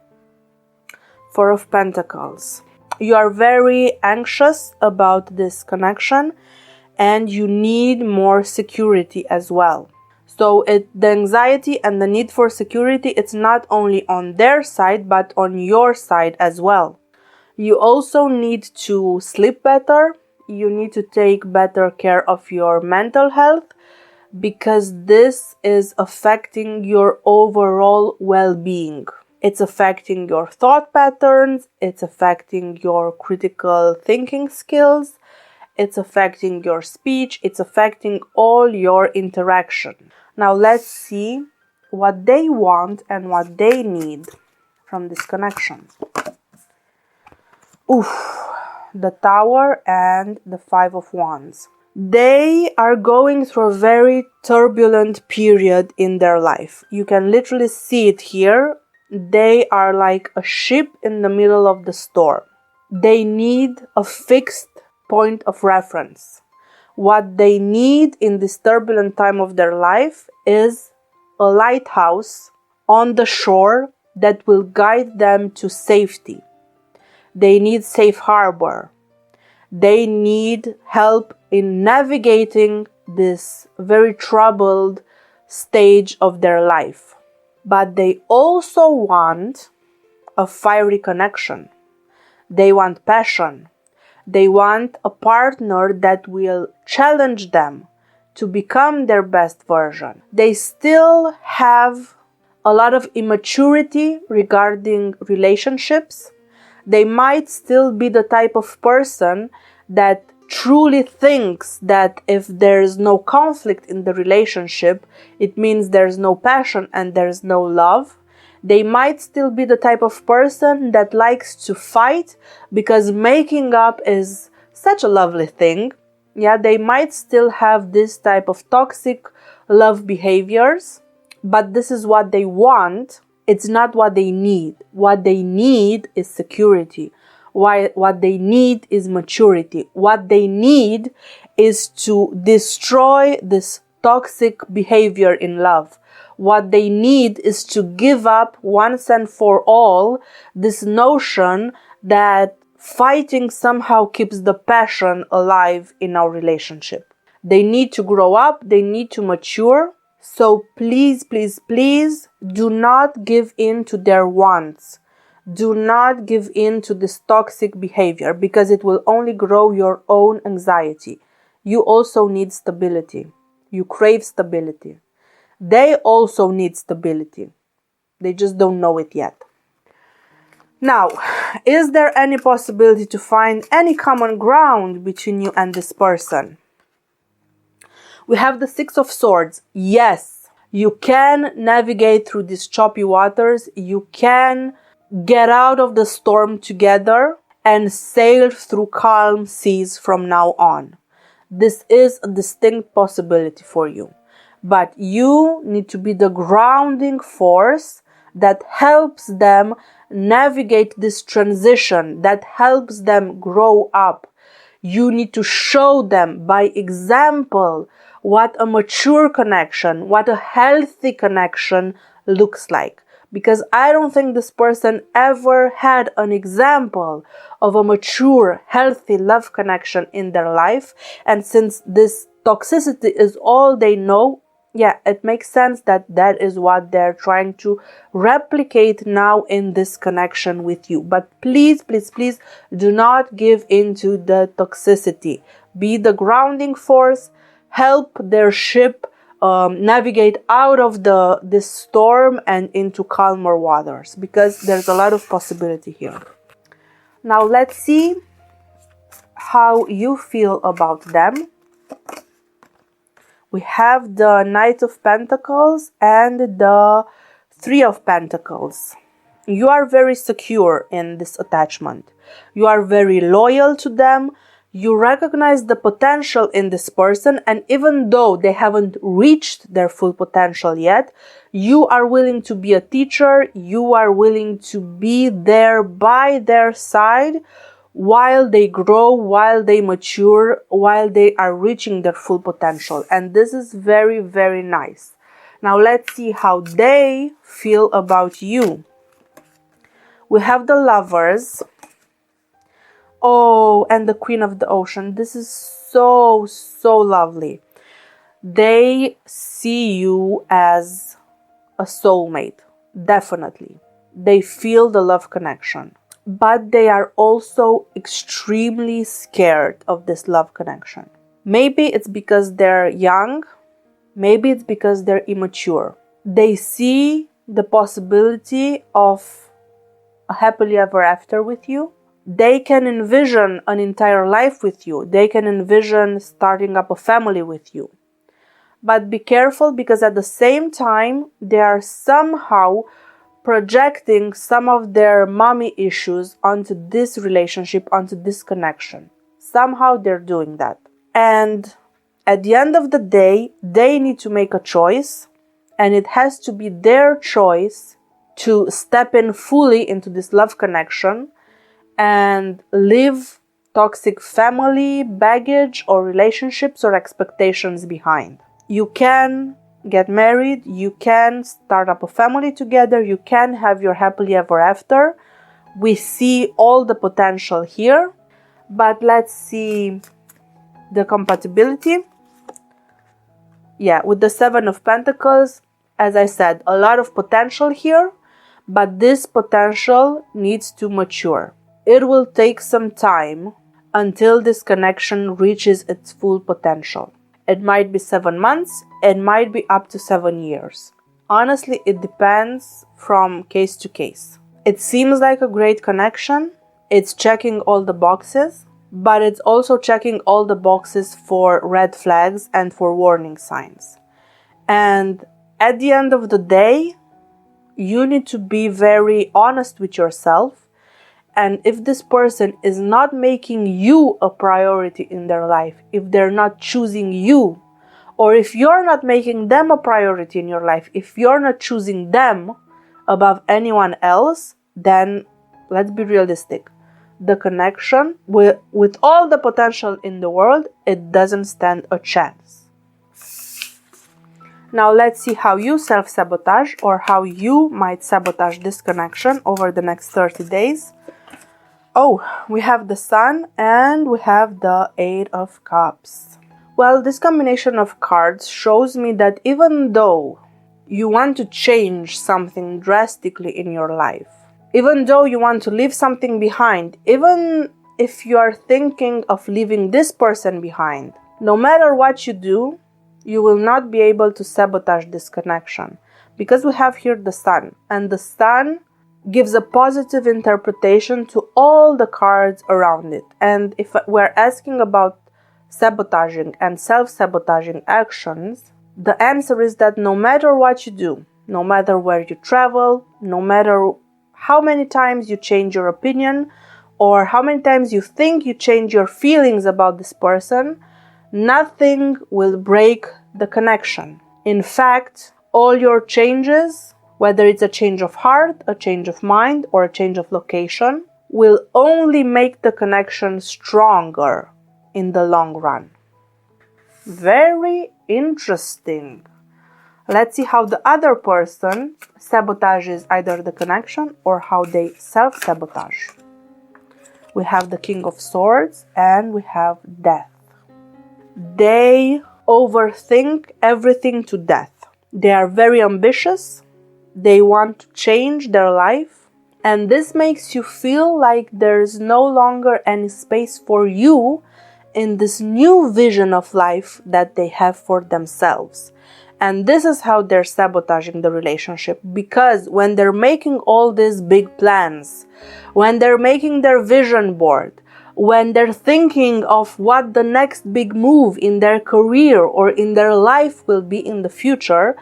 Four of Pentacles. You are very anxious about this connection and you need more security as well. So the anxiety and the need for security, it's not only on their side, but on your side as well. You also need to sleep better. You need to take better care of your mental health, because this is affecting your overall well-being. It's affecting your thought patterns. It's affecting your critical thinking skills. It's affecting your speech. It's affecting all your interaction. Now let's see what they want and what they need from this connection. The Tower and the Five of Wands. They are going through a very turbulent period in their life. You can literally see it here. They are like a ship in the middle of the storm. They need a fixed point of reference. What they need in this turbulent time of their life is a lighthouse on the shore that will guide them to safety. They need safe harbor. They need help in navigating this very troubled stage of their life. But they also want a fiery connection. They want passion. They want a partner that will challenge them to become their best version. They still have a lot of immaturity regarding relationships. They might still be the type of person that truly thinks that if there's no conflict in the relationship, it means there's no passion and there's no love. They might still be the type of person that likes to fight because making up is such a lovely thing. Yeah, they might still have this type of toxic love behaviors, but this is what they want. It's not what they need. What they need is security. What they need is maturity. What they need is to destroy this toxic behavior in love. What they need is to give up once and for all this notion that fighting somehow keeps the passion alive in our relationship. They need to grow up. They need to mature. So please, please, please do not give in to their wants. Do not give in to this toxic behavior, because it will only grow your own anxiety. You also need stability. You crave stability. They also need stability. They just don't know it yet. Now, is there any possibility to find any common ground between you and this person? We have the Six of Swords. Yes, you can navigate through these choppy waters. You can get out of the storm together and sail through calm seas from now on. This is a distinct possibility for you. but you need to be the grounding force that helps them navigate this transition, that helps them grow up. You need to show them by example what a mature connection, what a healthy connection looks like. Because I don't think this person ever had an example of a mature, healthy love connection in their life. And since this toxicity is all they know, yeah, it makes sense that that is what they're trying to replicate now in this connection with you. But please, please, please do not give into the toxicity. Be the grounding force. Help their ship navigate out of this storm and into calmer waters, because there's a lot of possibility here. Now let's see how you feel about them. We have the Knight of Pentacles and the Three of Pentacles. You are very secure in this attachment. You are very loyal to them. You recognize the potential in this person, and even though they haven't reached their full potential yet, you are willing to be a teacher. You are willing to be there by their side while they grow, while they mature, while they are reaching their full potential. And this is very, very nice. Now let's see how they feel about you. We have the Lovers. Oh, and the Queen of the Ocean. This is so, so lovely. They see you as a soulmate. Definitely. They feel the love connection. But they are also extremely scared of this love connection. Maybe it's because they're young. Maybe it's because they're immature. They see the possibility of a happily ever after with you. They can envision an entire life with you. They can envision starting up a family with you. But be careful, because at the same time, they are somehow projecting some of their mommy issues onto this relationship, onto this connection. Somehow they're doing that. And at the end of the day, they need to make a choice, and it has to be their choice to step in fully into this love connection and leave toxic family, baggage, or relationships or expectations behind. You can get married, you can start up a family together, you can have your happily ever after. We see all the potential here, but let's see the compatibility. Yeah, with the Seven of Pentacles, as I said, a lot of potential here, but this potential needs to mature. It will take some time until this connection reaches its full potential. It might be 7 months, it might be up to 7 years. Honestly, it depends from case to case. It seems like a great connection. It's checking all the boxes, but it's also checking all the boxes for red flags and for warning signs. And at the end of the day, you need to be very honest with yourself. And if this person is not making you a priority in their life, if they're not choosing you, or if you're not making them a priority in your life, if you're not choosing them above anyone else, then let's be realistic. The connection, with all the potential in the world, it doesn't stand a chance. Now let's see how you self-sabotage, or how you might sabotage this connection over the next 30 days. Oh, we have the Sun and we have the Eight of Cups. Well, this combination of cards shows me that even though you want to change something drastically in your life, even though you want to leave something behind, even if you are thinking of leaving this person behind, no matter what you do, you will not be able to sabotage this connection. Because we have here the Sun, and the Sun gives a positive interpretation to all the cards around it. And if we're asking about sabotaging and self-sabotaging actions, the answer is that no matter what you do, no matter where you travel, no matter how many times you change your opinion, or how many times you think you change your feelings about this person, nothing will break the connection. In fact, all your changes, whether it's a change of heart, a change of mind, or a change of location, will only make the connection stronger in the long run. Very interesting. Let's see how the other person sabotages either the connection or how they self-sabotage. We have the King of Swords and we have Death. They overthink everything to death. They are very ambitious. They want to change their life. And this makes you feel like there's no longer any space for you in this new vision of life that they have for themselves. And this is how they're sabotaging the relationship, because when they're making all these big plans, when they're making their vision board, when they're thinking of what the next big move in their career or in their life will be in the future,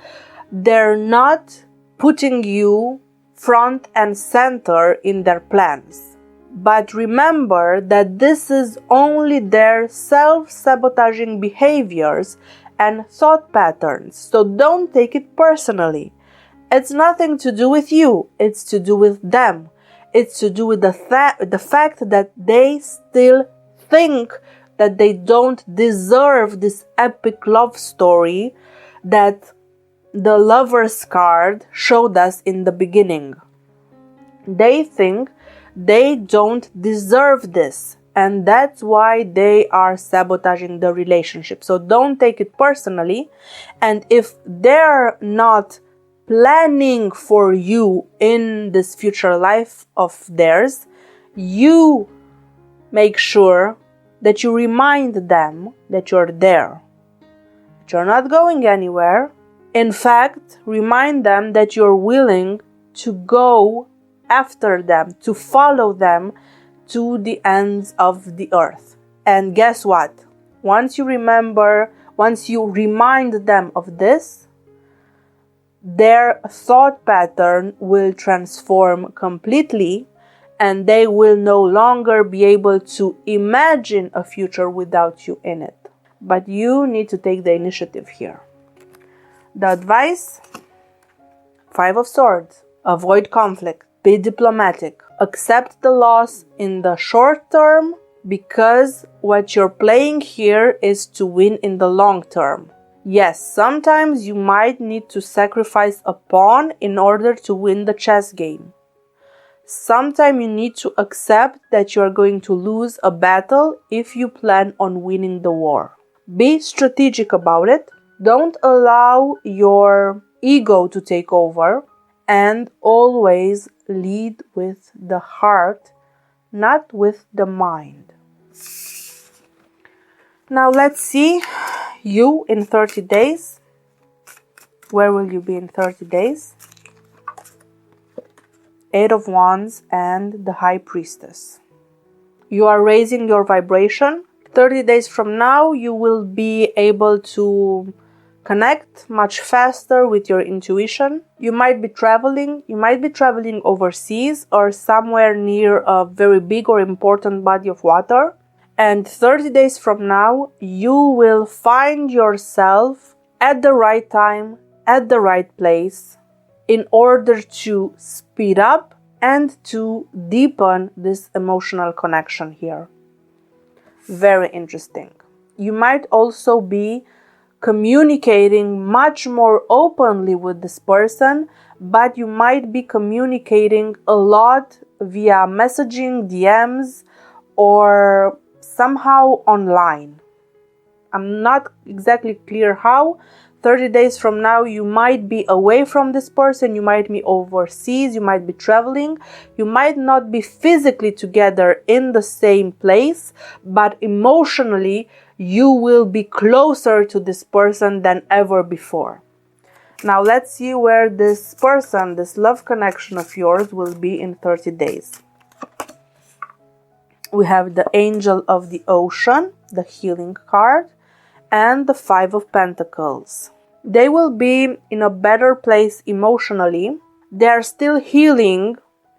they're not putting you front and center in their plans. But remember that this is only their self-sabotaging behaviors and thought patterns, so don't take it personally. It's nothing to do with you, it's to do with them. It's to do with the fact that they still think that they don't deserve this epic love story that the Lover's card showed us in the beginning. They think they don't deserve this. And that's why they are sabotaging the relationship. So don't take it personally. And if they're not planning for you in this future life of theirs, you make sure that you remind them that you're there, that you're not going anywhere. In fact, remind them that you're willing to go after them, to follow them to the ends of the earth. And guess what? Once you remind them of this, their thought pattern will transform completely and they will no longer be able to imagine a future without you in it. But you need to take the initiative here. The advice: 5 of Swords. Avoid conflict. Be diplomatic. Accept the loss in the short term, because what you're playing here is to win in the long term. Yes, sometimes you might need to sacrifice a pawn in order to win the chess game. Sometimes you need to accept that you are going to lose a battle if you plan on winning the war. Be strategic about it. Don't allow your ego to take over. And always lead with the heart, not with the mind. Now let's see you in 30 days. Where will you be in 30 days? 8 of Wands and the High Priestess. You are raising your vibration. 30 days from now, you will be able to connect much faster with your intuition. You might be traveling overseas or somewhere near a very big or important body of water. And 30 days from now, you will find yourself at the right time, at the right place, in order to speed up and to deepen this emotional connection here. Very interesting. You might also be communicating much more openly with this person, but you might be communicating a lot via messaging, DMs, or somehow online. I'm not exactly clear how. 30 days from now, you might be away from this person, you might be overseas, you might be traveling, you might not be physically together in the same place, but emotionally, you will be closer to this person than ever before. Now let's see where this person, this love connection of yours, will be in 30 days. We have the Angel of the Ocean, the healing card, and the 5 of Pentacles. They will be in a better place emotionally. They are still healing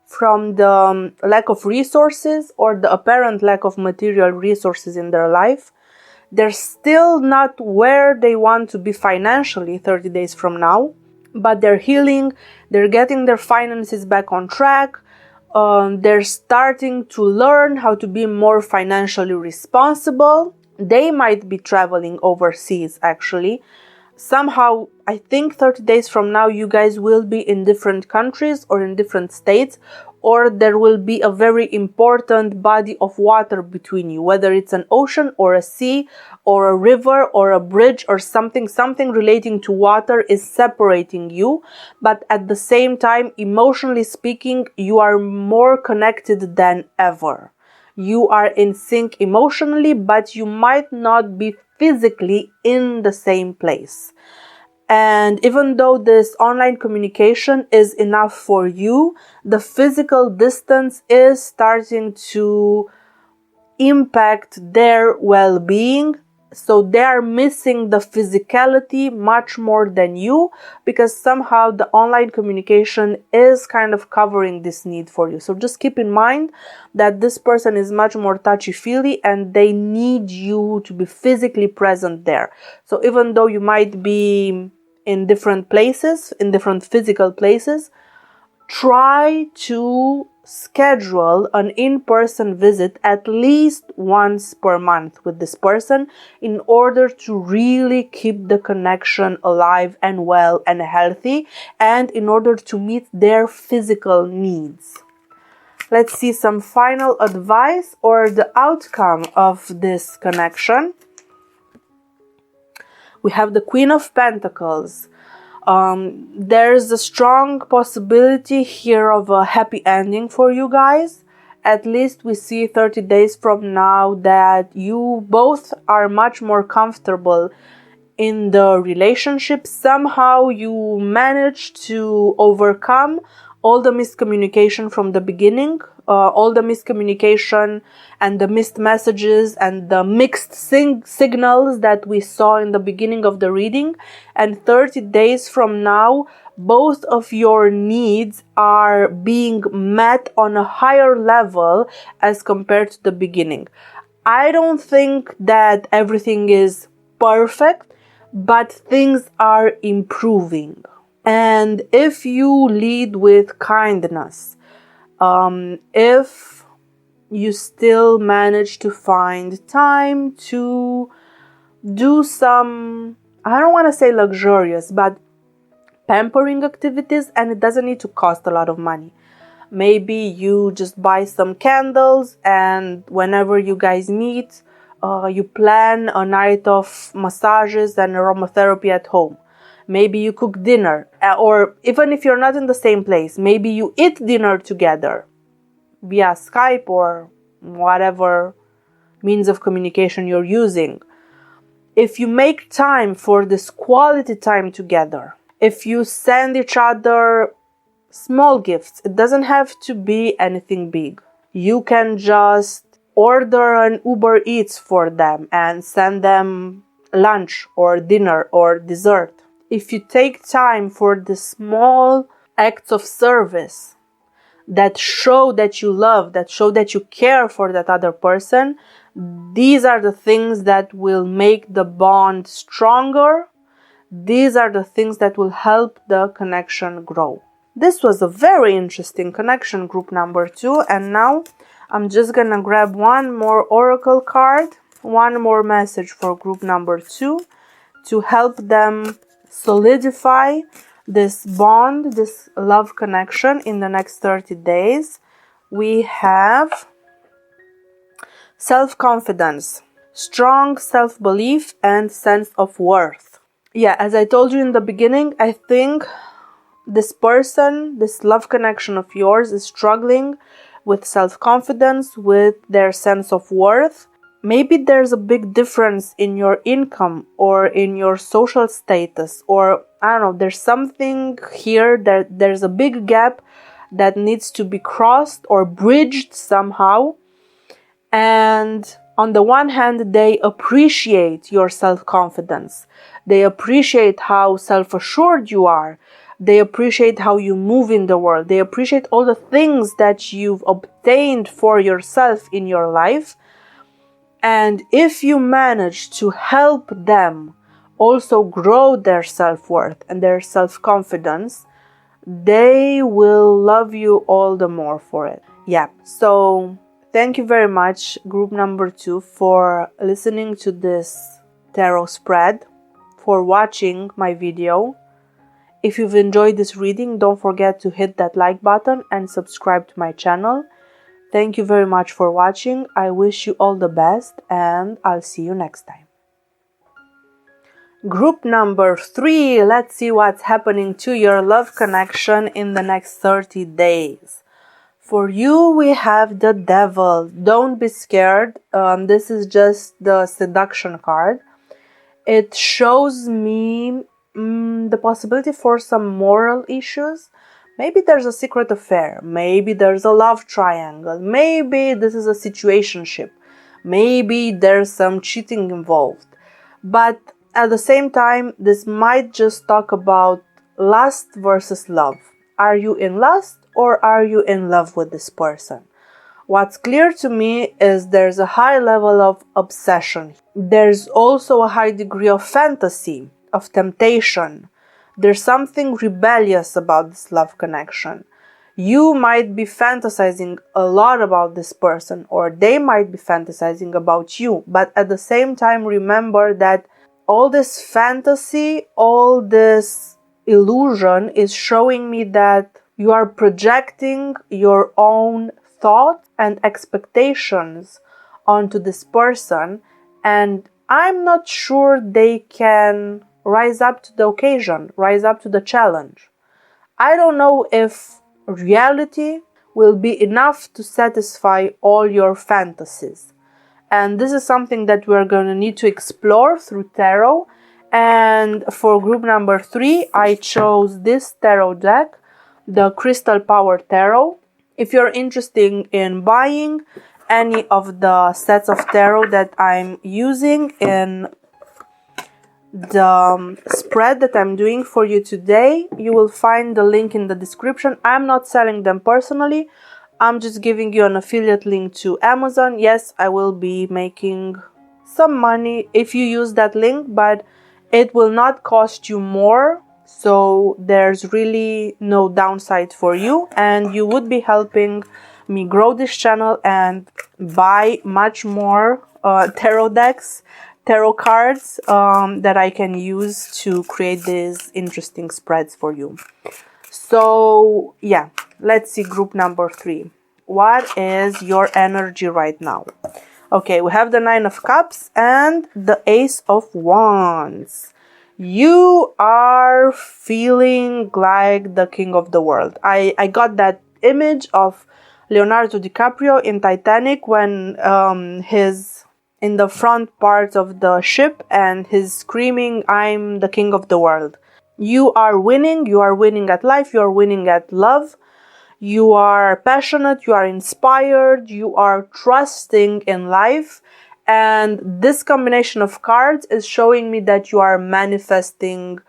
from the lack of resources or the apparent lack of material resources in their life. They're still not where they want to be financially 30 days from now, but they're healing, they're getting their finances back on track. They're starting to learn how to be more financially responsible. They might be traveling overseas actually. Somehow, I think 30 days from now, you guys will be in different countries or in different states, or there will be a very important body of water between you, whether it's an ocean or a sea or a river or a bridge or something relating to water is separating you. But at the same time, emotionally speaking, you are more connected than ever. You are in sync emotionally, but you might not be physically in the same place. And even though this online communication is enough for you, the physical distance is starting to impact their well-being. So they are missing the physicality much more than you, because somehow the online communication is kind of covering this need for you. So just keep in mind that this person is much more touchy-feely and they need you to be physically present there. So even though you might be in different places, in different physical places, try to schedule an in-person visit at least once per month with this person in order to really keep the connection alive and well and healthy, and in order to meet their physical needs. Let's see some final advice or the outcome of this connection. We have the Queen of Pentacles. There's a strong possibility here of a happy ending for you guys. At least we see 30 days from now that you both are much more comfortable in the relationship. Somehow you manage to overcome all the miscommunication from the beginning, all the miscommunication and the missed messages and the mixed signals that we saw in the beginning of the reading. And 30 days from now, both of your needs are being met on a higher level as compared to the beginning. I don't think that everything is perfect, but things are improving. And if you lead with kindness, if you still manage to find time to do some, I don't want to say luxurious, but pampering activities, and it doesn't need to cost a lot of money. Maybe you just buy some candles, and whenever you guys meet, you plan a night of massages and aromatherapy at home. Maybe you cook dinner, or even if you're not in the same place, maybe you eat dinner together via Skype or whatever means of communication you're using. If you make time for this quality time together, if you send each other small gifts, it doesn't have to be anything big. You can just order an Uber Eats for them and send them lunch or dinner or dessert. If you take time for the small acts of service that show that you love, that show that you care for that other person, these are the things that will make the bond stronger. These are the things that will help the connection grow. This was a very interesting connection, group number 2, and now I'm just gonna grab one more oracle card, one more message for group number 2 to help them solidify this bond, this love connection in the next 30 days. We have self-confidence, strong self-belief and sense of worth. Yeah, as I told you in the beginning, I think this person, this love connection of yours is struggling with self-confidence, with their sense of worth. Maybe there's a big difference in your income or in your social status, or I don't know, there's something here that there's a big gap that needs to be crossed or bridged somehow. And on the one hand, they appreciate your self-confidence. They appreciate how self-assured you are. They appreciate how you move in the world. They appreciate all the things that you've obtained for yourself in your life. And if you manage to help them also grow their self-worth and their self-confidence, they will love you all the more for it. Yeah, so thank you very much, group number 2, for listening to this tarot spread, for watching my video. If you've enjoyed this reading, don't forget to hit that like button and subscribe to my channel. Thank you very much for watching. I wish you all the best, and I'll see you next time. Group number 3, let's see what's happening to your love connection in the next 30 days. For you, we have the Devil. Don't be scared. This is just the seduction card. It shows me the possibility for some moral issues. Maybe there's a secret affair. Maybe there's a love triangle. Maybe this is a situationship. Maybe there's some cheating involved. But at the same time, this might just talk about lust versus love. Are you in lust or are you in love with this person? What's clear to me is there's a high level of obsession. There's also a high degree of fantasy, of temptation. There's something rebellious about this love connection. You might be fantasizing a lot about this person, or they might be fantasizing about you. But at the same time, remember that all this fantasy, all this illusion is showing me that you are projecting your own thoughts and expectations onto this person, and I'm not sure they can rise up to the occasion, rise up to the challenge. I don't know if reality will be enough to satisfy all your fantasies. And this is something that we're going to need to explore through tarot. And for group number 3, I chose this tarot deck, the Crystal Power Tarot. If you're interested in buying any of the sets of tarot that I'm using in the spread that I'm doing for you today, you will find the link in the description. I'm not selling them personally. I'm just giving you an affiliate link to Amazon. Yes, I will be making some money if you use that link, but it will not cost you more. So there's really no downside for you, and you would be helping me grow this channel and buy much more tarot decks, tarot cards that I can use to create these interesting spreads for you. So yeah, let's see group number 3. What is your energy right now? Okay, we have the 9 of Cups and the Ace of Wands. You are feeling like the king of the world. I got that image of Leonardo DiCaprio in Titanic when he's in the front part of the ship and he's screaming, "I'm the king of the world." You are winning at life, you are winning at love. You are passionate, you are inspired, you are trusting in life. And this combination of cards is showing me that you are manifesting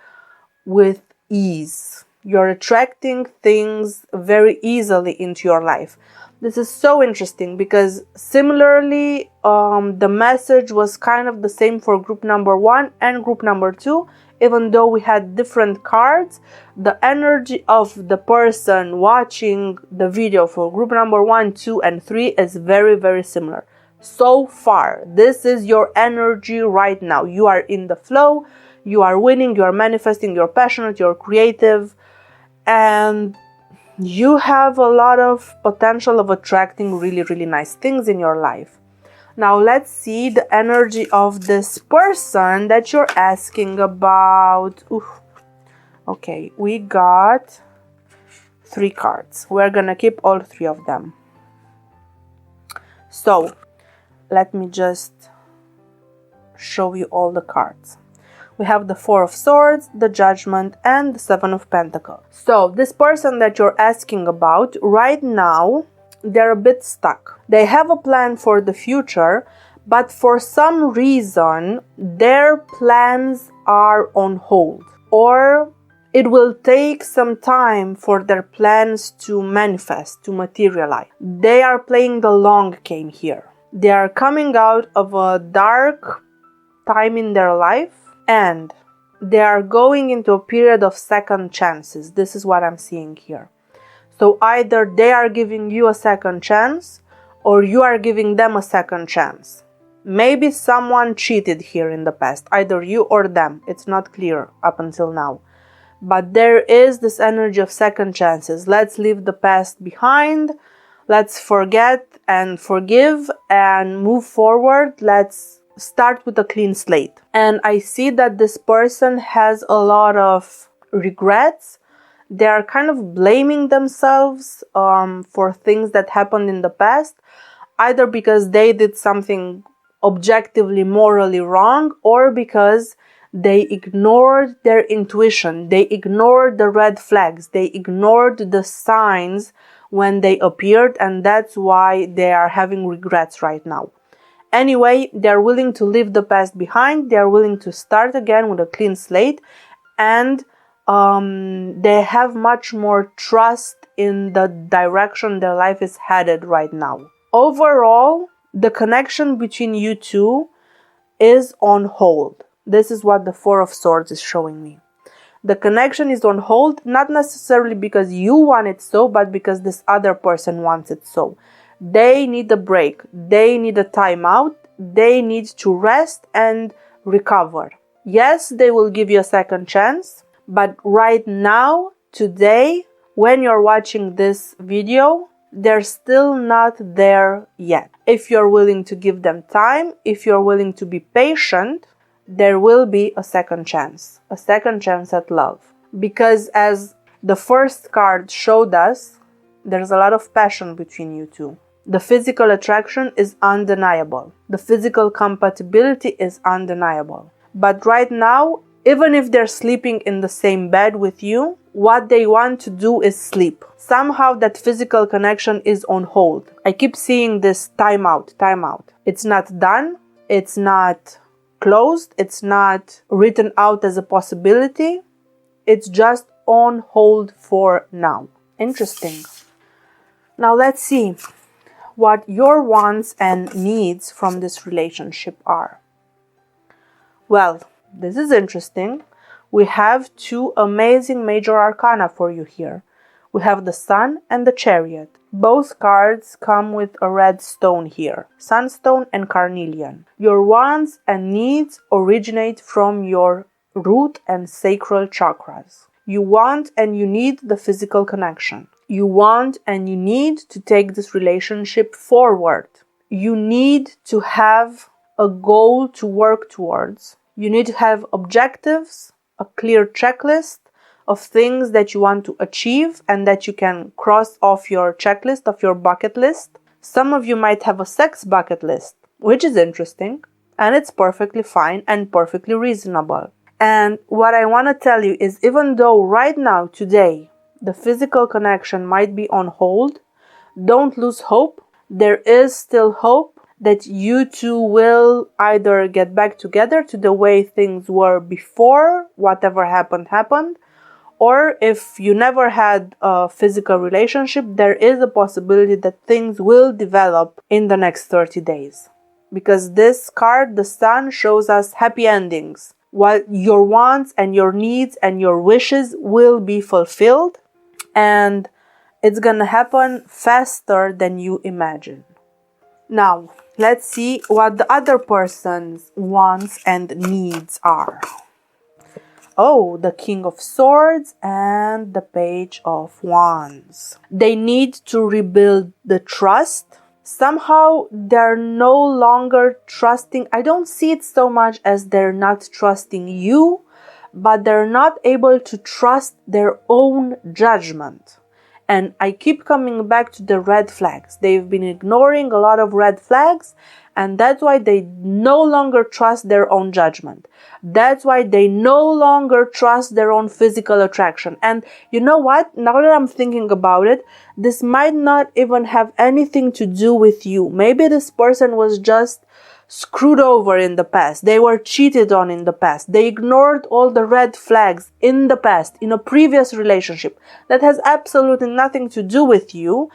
with ease. You're attracting things very easily into your life. This is so interesting because similarly, the message was kind of the same for group number 1 and group number 2. Even though we had different cards, the energy of the person watching the video for group number 1, 2, and 3 is very, very similar. So far, this is your energy right now. You are in the flow, you are winning, you are manifesting, you're passionate, you're creative, and you have a lot of potential of attracting really, really nice things in your life. Now let's see the energy of this person that you're asking about. Okay, we got 3 cards. We're gonna keep all 3 of them. So let me just show you all the cards. We have the 4 of Swords, the Judgment, and the 7 of Pentacles. So this person that you're asking about right now, they're a bit stuck. They have a plan for the future, but for some reason, their plans are on hold. Or it will take some time for their plans to manifest, to materialize. They are playing the long game here. They are coming out of a dark time in their life, and they are going into a period of second chances. This is what I'm seeing here. So either they are giving you a second chance, or you are giving them a second chance. Maybe someone cheated here in the past, either you or them. It's not clear up until now. But there is this energy of second chances. Let's leave the past behind. Let's forget and forgive and move forward. Let's start with a clean slate. And I see that this person has a lot of regrets. They are kind of blaming themselves for things that happened in the past, either because they did something objectively morally wrong, or because they ignored their intuition, they ignored the red flags, they ignored the signs when they appeared, and that's why they are having regrets right now. Anyway, they are willing to leave the past behind, they are willing to start again with a clean slate, and they have much more trust in the direction their life is headed right now. Overall, the connection between you two is on hold. This is what the Four of Swords is showing me. The connection is on hold, not necessarily because you want it so, but because this other person wants it so. They need a break. They need a timeout. They need to rest and recover. Yes, they will give you a second chance, but right now, today, when you're watching this video, they're still not there yet. If you're willing to give them time, if you're willing to be patient, there will be a second chance at love. Because as the first card showed us, there's a lot of passion between you two. The physical attraction is undeniable. The physical compatibility is undeniable. But right now, even if they're sleeping in the same bed with you, what they want to do is sleep. Somehow that physical connection is on hold. I keep seeing this timeout. It's not done. It's not closed. It's not written out as a possibility. It's just on hold for now. Interesting. Now let's see what your wants and needs from this relationship are. Well, this is interesting. We have two amazing major arcana for you here. We have the Sun and the Chariot. Both cards come with a red stone here, sunstone and carnelian. Your wants and needs originate from your root and sacral chakras. You want and you need the physical connection. You want and you need to take this relationship forward. You need to have a goal to work towards. You need to have objectives, a clear checklist of things that you want to achieve and that you can cross off your checklist, of your bucket list. Some of you might have a sex bucket list, which is interesting, and it's perfectly fine and perfectly reasonable. And what I want to tell you is, even though right now, today, the physical connection might be on hold, don't lose hope. There is still hope that you two will either get back together to the way things were before, whatever happened, or if you never had a physical relationship, there is a possibility that things will develop in the next 30 days. Because this card, the Sun, shows us happy endings. While your wants and your needs and your wishes will be fulfilled, and it's gonna happen faster than you imagine. Now, let's see what the other person's wants and needs are. Oh, the King of Swords and the Page of Wands. They need to rebuild the trust. Somehow they're no longer trusting. I don't see it so much as they're not trusting you, but they're not able to trust their own judgment. And I keep coming back to the red flags. They've been ignoring a lot of red flags, and that's why they no longer trust their own judgment. That's why they no longer trust their own physical attraction. And you know what? Now that I'm thinking about it, this might not even have anything to do with you. Maybe this person was just screwed over in the past. They were cheated on in the past. They ignored all the red flags in the past, in a previous relationship. That has absolutely nothing to do with you.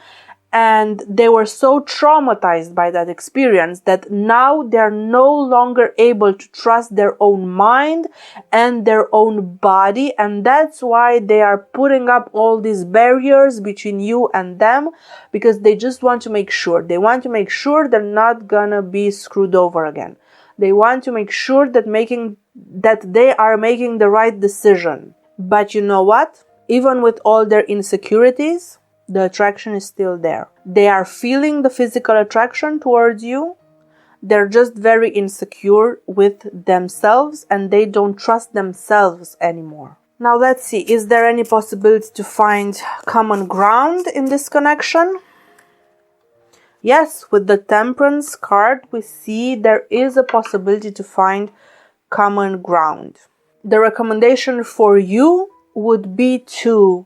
And they were so traumatized by that experience that now they're no longer able to trust their own mind and their own body. And that's why they are putting up all these barriers between you and them, because they just want to make sure. They want to make sure they're not gonna be screwed over again. They want to make sure that they are making the right decision. But you know what? Even with all their insecurities, the attraction is still there. They are feeling the physical attraction towards you. They're just very insecure with themselves and they don't trust themselves anymore. Now let's see, is there any possibility to find common ground in this connection? Yes, with the Temperance card, we see there is a possibility to find common ground. The recommendation for you would be to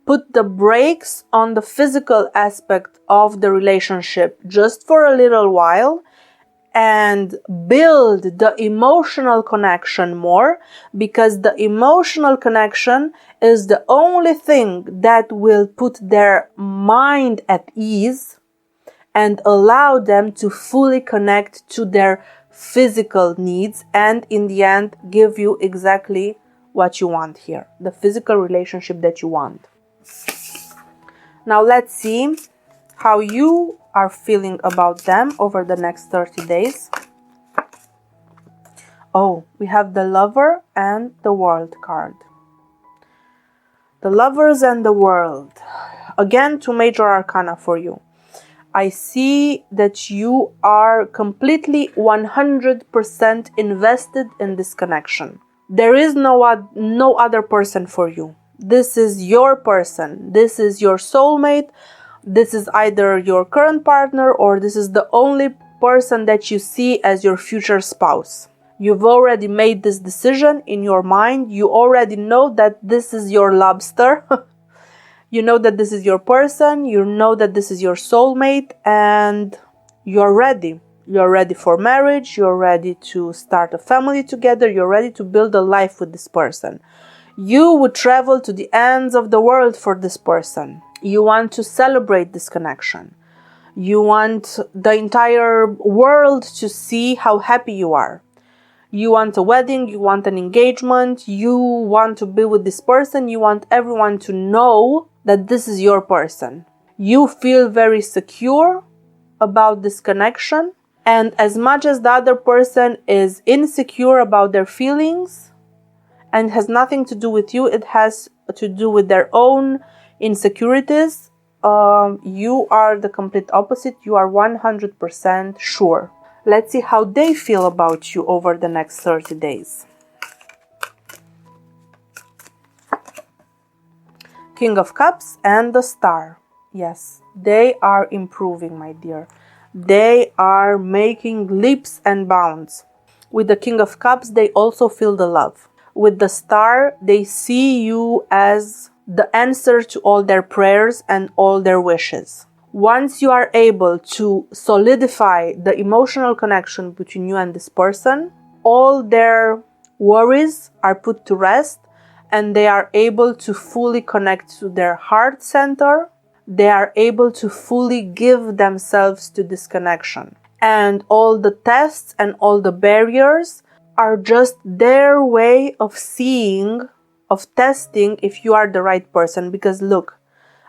put the brakes on the physical aspect of the relationship just for a little while and build the emotional connection more, because the emotional connection is the only thing that will put their mind at ease and allow them to fully connect to their physical needs and in the end give you exactly what you want here, the physical relationship that you want. Now let's see how you are feeling about them over the next 30 days. Oh, we have the Lover and the World card. The Lovers and the World. Again, two major arcana for you. I see that you are completely 100% invested in this connection. There is no other person for you. This is your person. This is your soulmate. This is either your current partner or this is the only person that you see as your future spouse. You've already made this decision in your mind. You already know that this is your lobster. You know that this is your person. You know that this is your soulmate and you're ready. You're ready for marriage. You're ready to start a family together. You're ready to build a life with this person. You would travel to the ends of the world for this person. You want to celebrate this connection. You want the entire world to see how happy you are. You want a wedding, you want an engagement, you want to be with this person, you want everyone to know that this is your person. You feel very secure about this connection, and as much as the other person is insecure about their feelings, and has nothing to do with you, it has to do with their own insecurities. You are the complete opposite. You are 100% sure. Let's see how they feel about you over the next 30 days. King of Cups and the Star. Yes, they are improving, my dear. They are making leaps and bounds. With the King of Cups, they also feel the love. With the Star, they see you as the answer to all their prayers and all their wishes. Once you are able to solidify the emotional connection between you and this person, all their worries are put to rest and they are able to fully connect to their heart center. They are able to fully give themselves to this connection. And all the tests and all the barriers are just their way of seeing, of testing if you are the right person. Because look,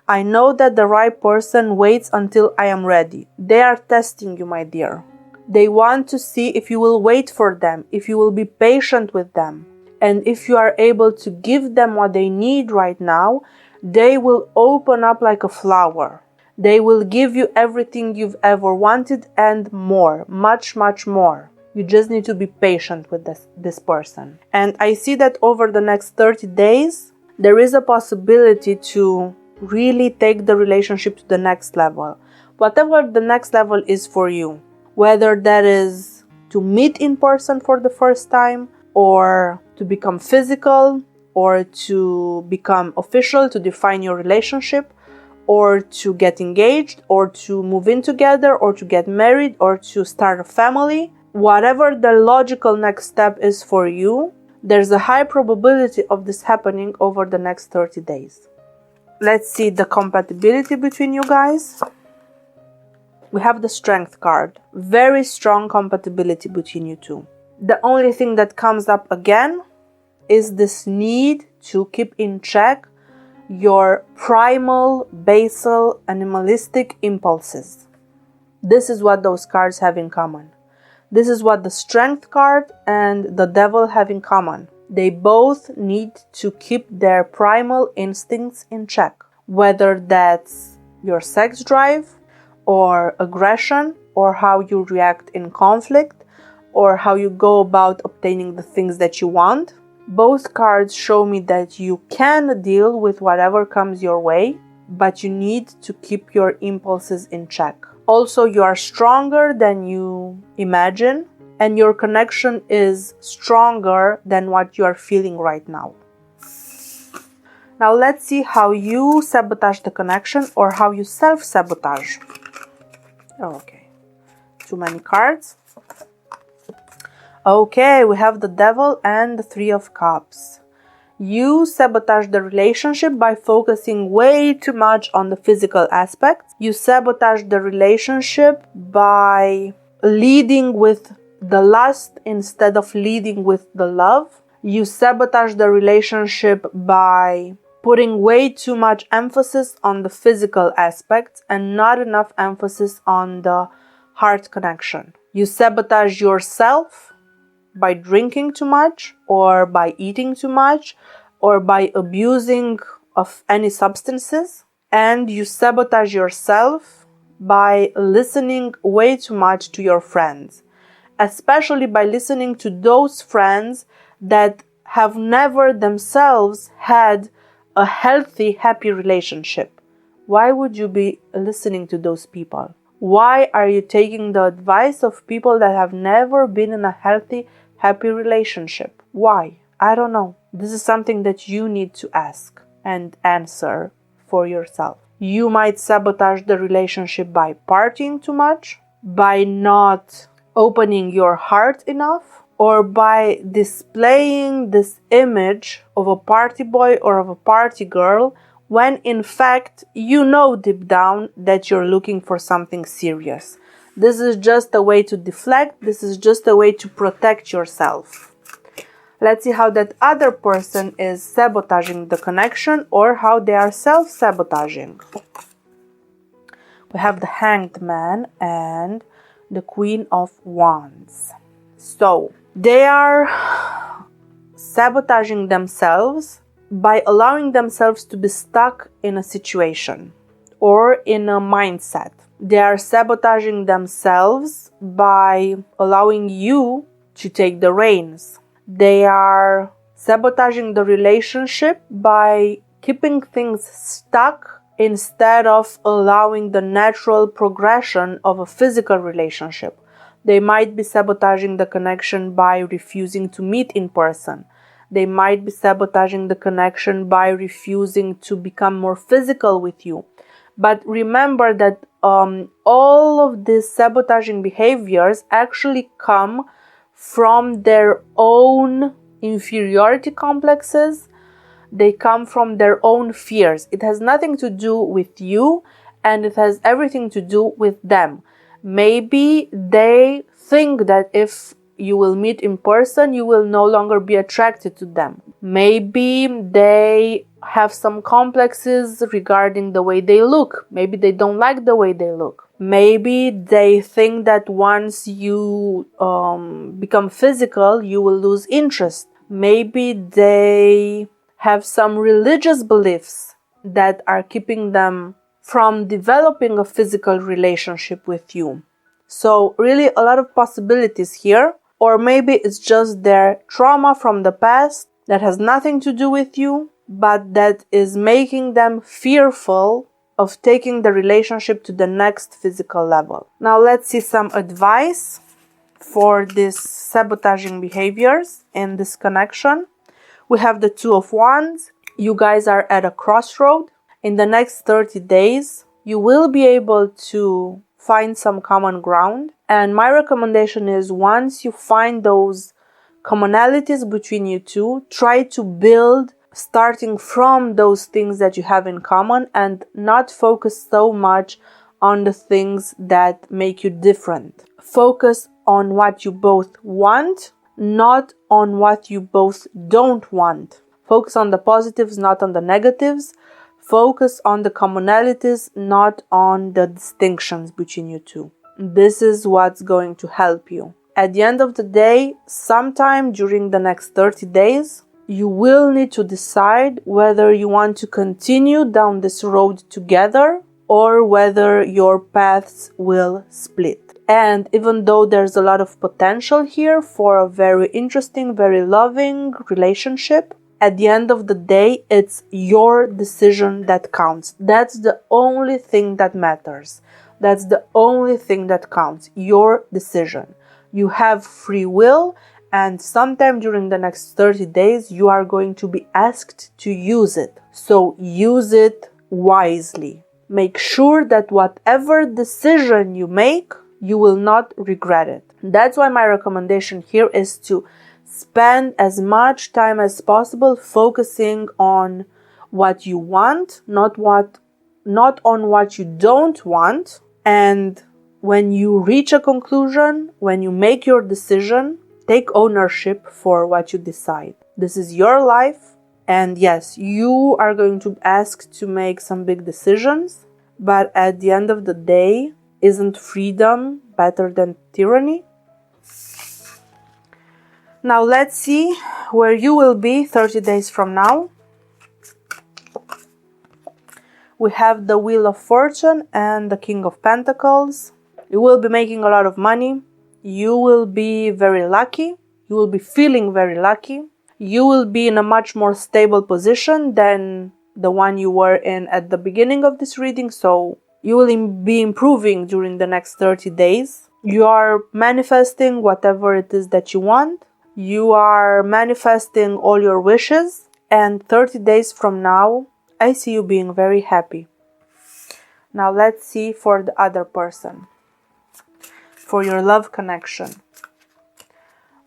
I know that the right person waits until I am ready. They are testing you, my dear. They want to see if you will wait for them, if you will be patient with them. And if you are able to give them what they need right now, they will open up like a flower. They will give you everything you've ever wanted and more, much, much more. You just need to be patient with this person. And I see that over the next 30 days, there is a possibility to really take the relationship to the next level. Whatever the next level is for you. Whether that is to meet in person for the first time, or to become physical, or to become official, to define your relationship, or to get engaged, or to move in together, or to get married, or to start a family. Whatever the logical next step is for you, there's a high probability of this happening over the next 30 days. Let's see the compatibility between you guys. We have the Strength card. Very strong compatibility between you two. The only thing that comes up again is this need to keep in check your primal, basal, animalistic impulses. This is what those cards have in common. This is what the Strength card and the Devil have in common. They both need to keep their primal instincts in check, whether that's your sex drive, or aggression, or how you react in conflict, or how you go about obtaining the things that you want. Both cards show me that you can deal with whatever comes your way, but you need to keep your impulses in check. Also, you are stronger than you imagine, and your connection is stronger than what you are feeling right now. Now let's see how you sabotage the connection or how you self-sabotage. Okay, too many cards. Okay, we have the Devil and the Three of Cups. You sabotage the relationship by focusing way too much on the physical aspects. You sabotage the relationship by leading with the lust instead of leading with the love. You sabotage the relationship by putting way too much emphasis on the physical aspects and not enough emphasis on the heart connection. You sabotage yourself by drinking too much, or by eating too much, or by abusing of any substances. And you sabotage yourself by listening way too much to your friends, especially by listening to those friends that have never themselves had a healthy, happy relationship. Why would you be listening to those people? Why are you taking the advice of people that have never been in a healthy, happy relationship? Why? I don't know. This is something that you need to ask and answer for yourself. You might sabotage the relationship by partying too much, by not opening your heart enough, or by displaying this image of a party boy or of a party girl when in fact you know deep down that you're looking for something serious. This is just a way to deflect. This is just a way to protect yourself. Let's see how that other person is sabotaging the connection or how they are self-sabotaging. We have the Hanged Man and the Queen of Wands. So, they are sabotaging themselves by allowing themselves to be stuck in a situation or in a mindset. They are sabotaging themselves by allowing you to take the reins. They are sabotaging the relationship by keeping things stuck instead of allowing the natural progression of a physical relationship. They might be sabotaging the connection by refusing to meet in person. They might be sabotaging the connection by refusing to become more physical with you. But remember that all of these sabotaging behaviors actually come from their own inferiority complexes. They come from their own fears. It has nothing to do with you, and it has everything to do with them. Maybe they think that if you will meet in person, you will no longer be attracted to them. Maybe they have some complexes regarding the way they look. Maybe they don't like the way they look. Maybe they think that once you become physical, you will lose interest. Maybe they have some religious beliefs that are keeping them from developing a physical relationship with you. So really a lot of possibilities here. Or maybe it's just their trauma from the past that has nothing to do with you, but that is making them fearful of taking the relationship to the next physical level. Now let's see some advice for these sabotaging behaviors in this connection. We have the Two of Wands. You guys are at a crossroad. In the next 30 days, you will be able to find some common ground. And my recommendation is, once you find those commonalities between you two, try to build starting from those things that you have in common and not focus so much on the things that make you different. Focus on what you both want, not on what you both don't want. Focus on the positives, not on the negatives. Focus on the commonalities, not on the distinctions between you two. This is what's going to help you. At the end of the day, sometime during the next 30 days, you will need to decide whether you want to continue down this road together or whether your paths will split. And even though there's a lot of potential here for a very interesting, very loving relationship, at the end of the day, it's your decision that counts. That's the only thing that matters. That's the only thing that counts. Your decision. You have free will, and sometime during the next 30 days, you are going to be asked to use it. So use it wisely. Make sure that whatever decision you make, you will not regret it. That's why my recommendation here is to spend as much time as possible focusing on what you want, not on what you don't want. And when you reach a conclusion, when you make your decision, take ownership for what you decide. This is your life. And yes, you are going to be asked to make some big decisions. But at the end of the day, isn't freedom better than tyranny? Now let's see where you will be 30 days from now. We have the Wheel of Fortune and the King of Pentacles. You will be making a lot of money. You will be very lucky. You will be feeling very lucky. You will be in a much more stable position than the one you were in at the beginning of this reading. So you will be improving during the next 30 days. You are manifesting whatever it is that you want. You are manifesting all your wishes. And 30 days from now, I see you being very happy. Now let's see for the other person. For your love connection.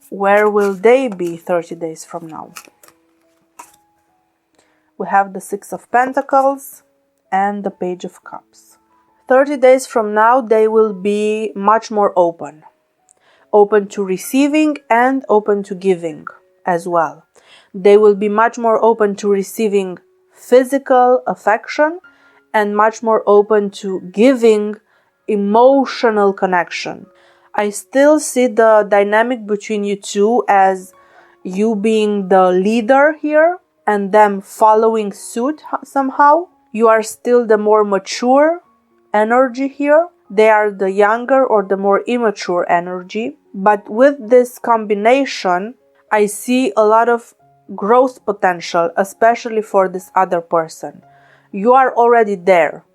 Where will they be 30 days from now? We have the Six of Pentacles and the Page of Cups. 30 days from now, they will be much more open. Open to receiving and open to giving as well. They will be much more open to receiving physical affection and much more open to giving emotional connection. I still see the dynamic between you two as you being the leader here and them following suit somehow. You are still the more mature energy here. They are the younger or the more immature energy. But with this combination, I see a lot of growth potential, especially for this other person. You are already there.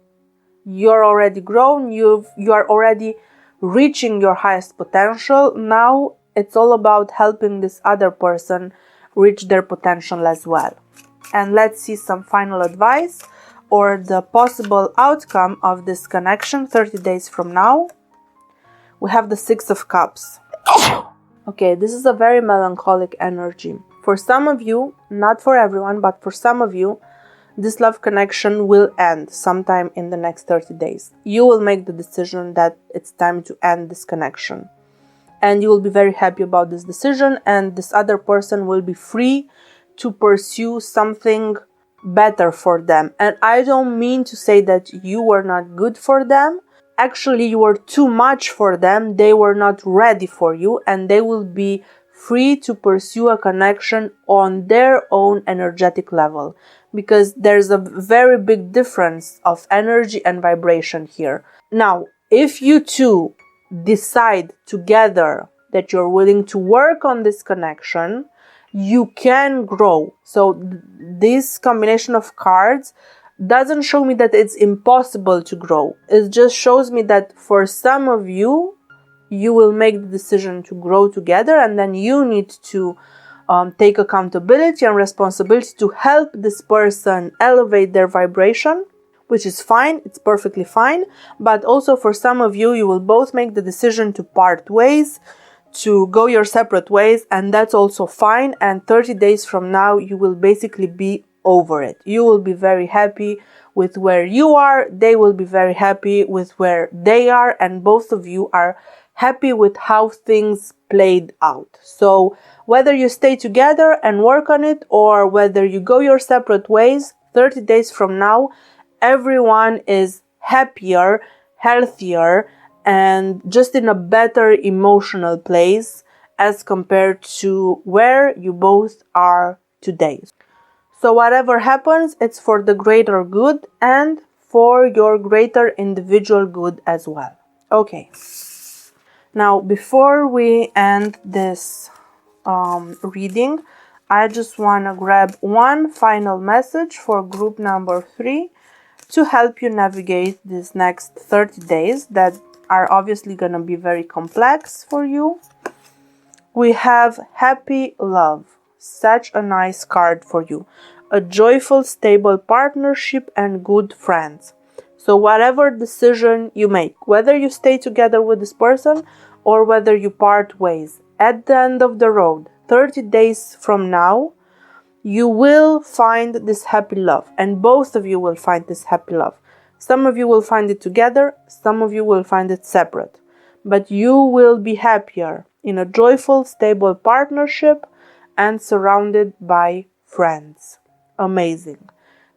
You're already grown. You are already reaching your highest potential. Now it's all about helping this other person reach their potential as well. And let's see some final advice or the possible outcome of this connection 30 days from now. We have the Six of Cups. Okay, this is a very melancholic energy. For some of you, not for everyone, but for some of you, this love connection will end sometime in the next 30 days. You will make the decision that it's time to end this connection. And you will be very happy about this decision, and this other person will be free to pursue something better for them. And I don't mean to say that you were not good for them. Actually, you were too much for them. They were not ready for you, and they will be free to pursue a connection on their own energetic level, because there's a very big difference of energy and vibration here. Now, if you two decide together that you're willing to work on this connection, you can grow. So this combination of cards doesn't show me that it's impossible to grow. It just shows me that for some of you, you will make the decision to grow together, and then you need to take accountability and responsibility to help this person elevate their vibration, which is fine, it's perfectly fine. But also for some of you, you will both make the decision to part ways, to go your separate ways, and that's also fine. And 30 days from now, you will basically be over it. You will be very happy with where you are. They will be very happy with where they are, and both of you are happy with how things played out. So whether you stay together and work on it, or whether you go your separate ways, 30 days from now, everyone is happier, healthier, and just in a better emotional place as compared to where you both are today. So whatever happens, it's for the greater good and for your greater individual good as well. Okay. Now, before we end this reading, I just want to grab one final message for group number 3 to help you navigate these next 30 days that are obviously going to be very complex for you. We have happy love, such a nice card for you. A joyful, stable partnership and good friends. So whatever decision you make, whether you stay together with this person or whether you part ways, at the end of the road, 30 days from now, you will find this happy love, and both of you will find this happy love. Some of you will find it together, some of you will find it separate, but you will be happier in a joyful, stable partnership and surrounded by friends. Amazing.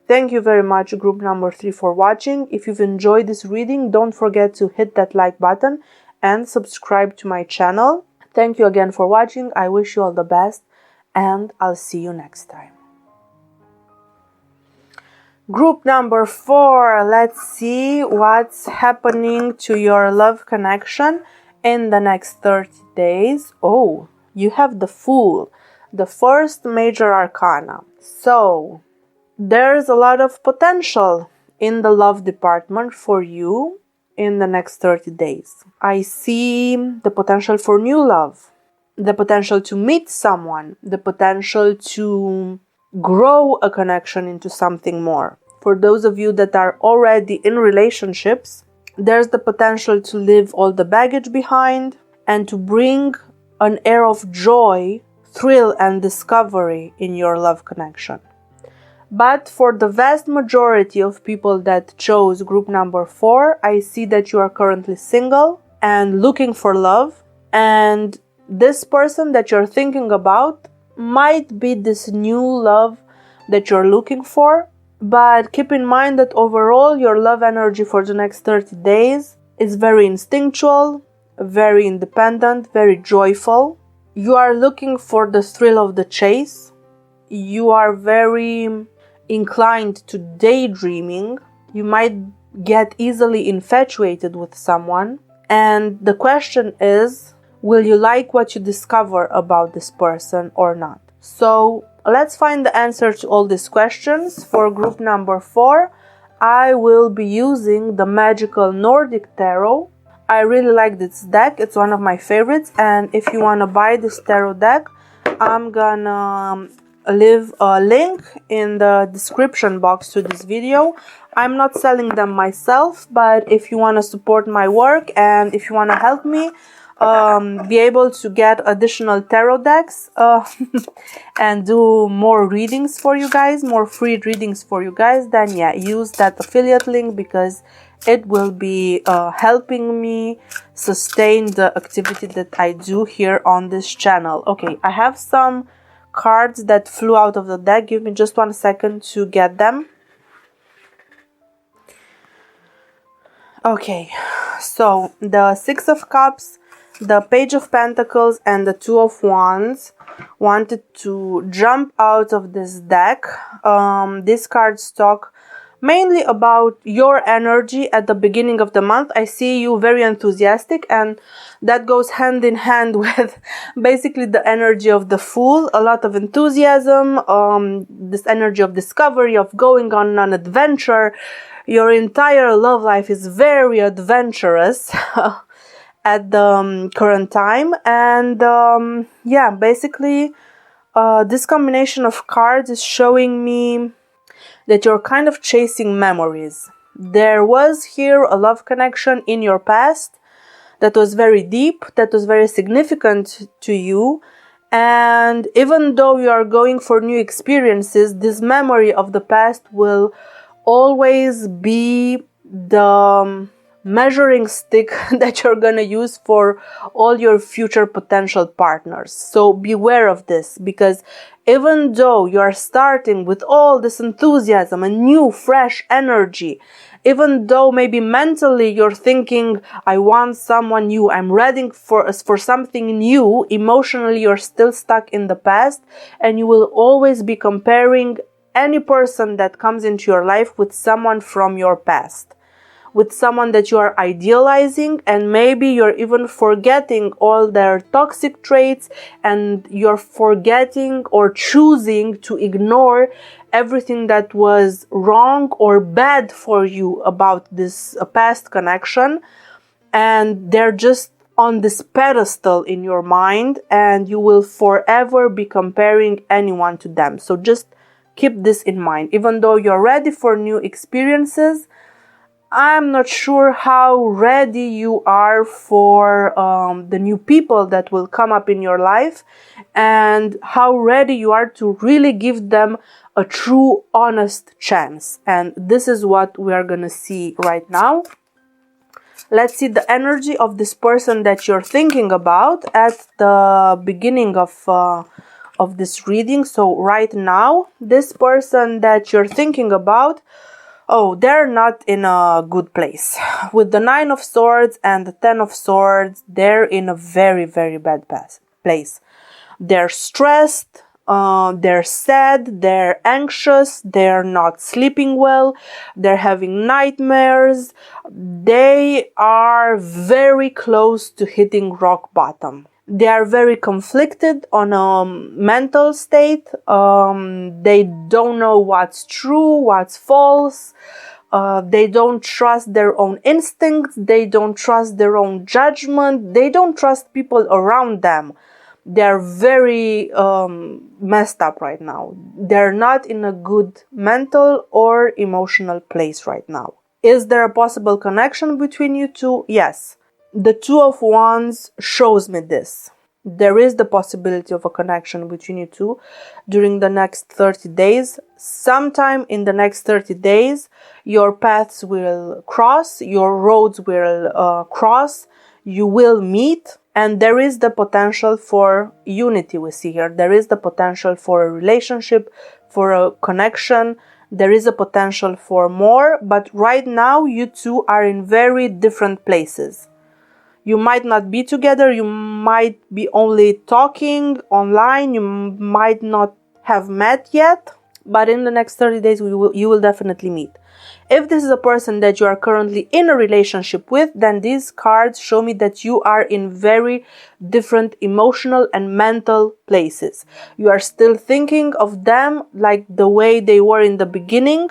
Thank you very much, group number 3, for watching. If you've enjoyed this reading, don't forget to hit that like button and subscribe to my channel. Thank you again for watching. I wish you all the best, and I'll see you next time. Group number 4, let's see what's happening to your love connection in the next 30 days. Oh, you have the Fool, the first major arcana. So, there's a lot of potential in the love department for you in the next 30 days. I see the potential for new love, the potential to meet someone, the potential to grow a connection into something more. For those of you that are already in relationships, there's the potential to leave all the baggage behind and to bring an air of joy, thrill, and discovery in your love connection. But for the vast majority of people that chose group number 4, I see that you are currently single and looking for love, and this person that you're thinking about might be this new love that you're looking for. But keep in mind that overall your love energy for the next 30 days is very instinctual, very independent, very joyful. You are looking for the thrill of the chase. You are very inclined to daydreaming. You might get easily infatuated with someone. And the question is, will you like what you discover about this person or not? So let's find the answer to all these questions. For group number 4, I will be using the Magical Nordic Tarot. I really like this deck. It's one of my favorites. And if you want to buy this tarot deck, I'm gonna leave a link in the description box to this video. I'm not selling them myself, but if you want to support my work and if you want to help me be able to get additional tarot decks and do more readings for you guys, more free readings for you guys, then yeah, use that affiliate link because it will be helping me sustain the activity that I do here on this channel. Okay, I have some cards that flew out of the deck. Give me just 1 second to get them. Okay, so the 6 of Cups, the Page of Pentacles, and the 2 of Wands wanted to jump out of this deck. These cards talk mainly about your energy at the beginning of the month. I see you very enthusiastic, and that goes hand in hand with basically the energy of the Fool. A lot of enthusiasm, this energy of discovery, of going on an adventure. Your entire love life is very adventurous at the current time. And yeah, basically this combination of cards is showing me that you're kind of chasing memories. There was here a love connection in your past that was very deep, that was very significant to you. And even though you are going for new experiences, this memory of the past will always be the measuring stick that you're gonna use for all your future potential partners. So beware of this, because even though you're starting with all this enthusiasm and new fresh energy, even though maybe mentally you're thinking, I want someone new, I'm ready for something new, emotionally you're still stuck in the past, and you will always be comparing any person that comes into your life with someone from your past, with someone that you are idealizing, and maybe you're even forgetting all their toxic traits, and you're forgetting or choosing to ignore everything that was wrong or bad for you about this past connection, and they're just on this pedestal in your mind, and you will forever be comparing anyone to them. So just keep this in mind. Even though you're ready for new experiences, I'm not sure how ready you are for the new people that will come up in your life, and how ready you are to really give them a true, honest chance. And this is what we are gonna see right now. Let's see the energy of this person that you're thinking about at the beginning of this reading. So right now, this person that you're thinking about, oh, they're not in a good place. With the 9 of Swords and the 10 of Swords, they're in a very, very bad place. They're stressed, they're sad, they're anxious, they're not sleeping well, they're having nightmares. They are very close to hitting rock bottom. They are very conflicted on a mental state. They don't know what's true, what's false. They don't trust their own instincts. They don't trust their own judgment. They don't trust people around them. They're very messed up right now. They're not in a good mental or emotional place right now. Is there a possible connection between you two? Yes. The 2 of Wands shows me this. There is the possibility of a connection between you two during the next 30 days. Sometime in the next 30 days, your paths will cross, your roads will cross, you will meet, and there is the potential for unity we see here. There is the potential for a relationship, for a connection. There is a potential for more, but right now you two are in very different places. You might not be together, you might be only talking online, you might not have met yet, but in the next 30 days you will definitely meet. If this is a person that you are currently in a relationship with, then these cards show me that you are in very different emotional and mental places. You are still thinking of them like the way they were in the beginning.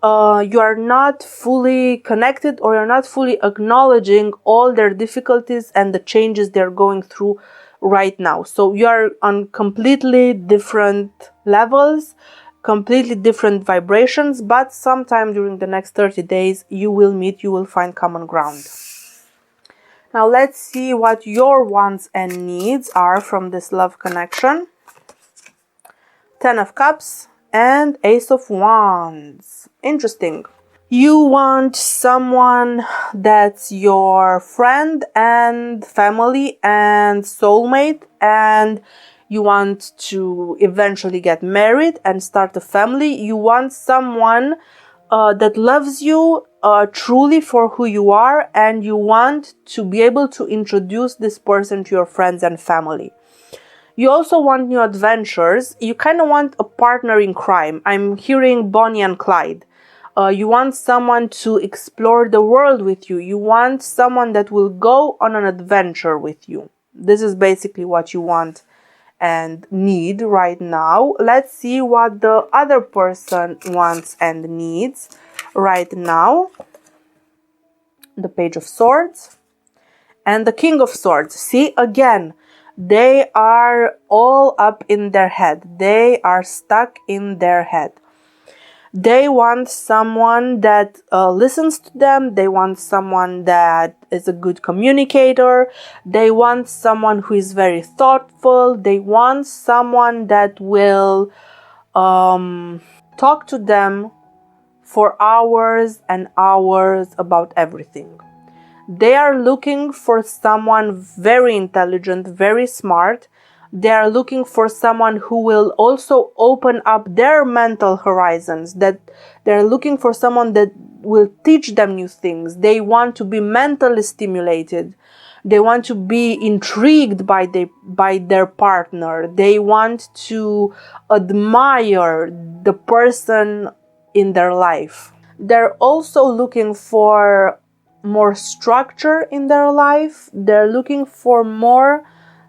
You are not fully connected, or you're not fully acknowledging all their difficulties and the changes they're going through right now. So you are on completely different levels, completely different vibrations, but sometime during the next 30 days you will meet, you will find common ground. Now let's see what your wants and needs are from this love connection. 10 of Cups and Ace of Wands. Interesting. You want someone that's your friend and family and soulmate, and you want to eventually get married and start a family. You want someone that loves you truly for who you are, and you want to be able to introduce this person to your friends and family. You also want new adventures. You kind of want a partner in crime. I'm hearing Bonnie and Clyde. You want someone to explore the world with you. You want someone that will go on an adventure with you. This is basically what you want and need right now. Let's see what the other person wants and needs right now. The Page of Swords and the King of Swords. See, again, they are all up in their head. They are stuck in their head. They want someone that listens to them. They want someone that is a good communicator. They want someone who is very thoughtful. They want someone that will talk to them for hours and hours about everything. They are looking for someone very intelligent, very smart. They are looking for someone who will also open up their mental horizons, that they're looking for someone that will teach them new things. They want to be mentally stimulated. They want to be intrigued by their partner. They want to admire the person in their life. They're also looking for more structure in their life. They're looking for more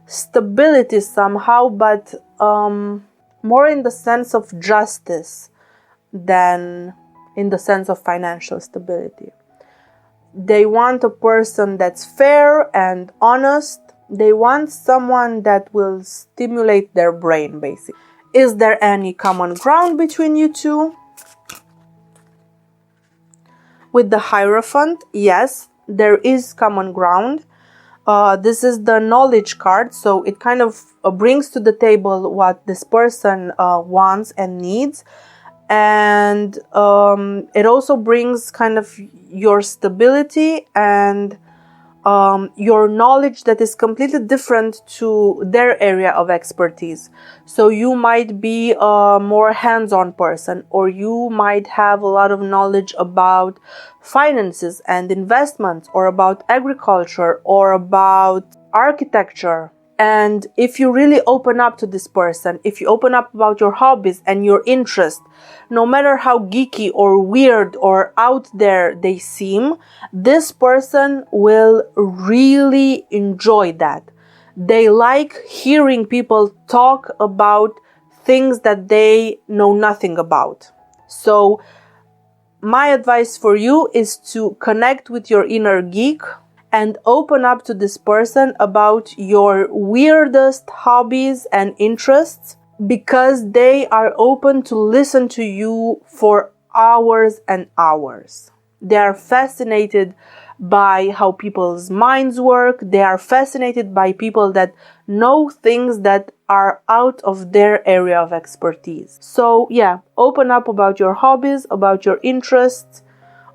stability somehow, but more in the sense of justice than in the sense of financial stability. They want a person that's fair and honest. They want someone that will stimulate their brain, basically. Is there any common ground between you two? With the Hierophant, yes, there is common ground. This is the knowledge card, so it kind of brings to the table what this person wants and needs. And it also brings kind of your stability and your knowledge that is completely different to their area of expertise. So you might be a more hands-on person, or you might have a lot of knowledge about finances and investments, or about agriculture, or about architecture. And if you really open up to this person, if you open up about your hobbies and your interests, no matter how geeky or weird or out there they seem, this person will really enjoy that. They like hearing people talk about things that they know nothing about. So my advice for you is to connect with your inner geek and open up to this person about your weirdest hobbies and interests, because they are open to listen to you for hours and hours. They are fascinated by how people's minds work. They are fascinated by people that know things that are out of their area of expertise. So yeah, open up about your hobbies, about your interests.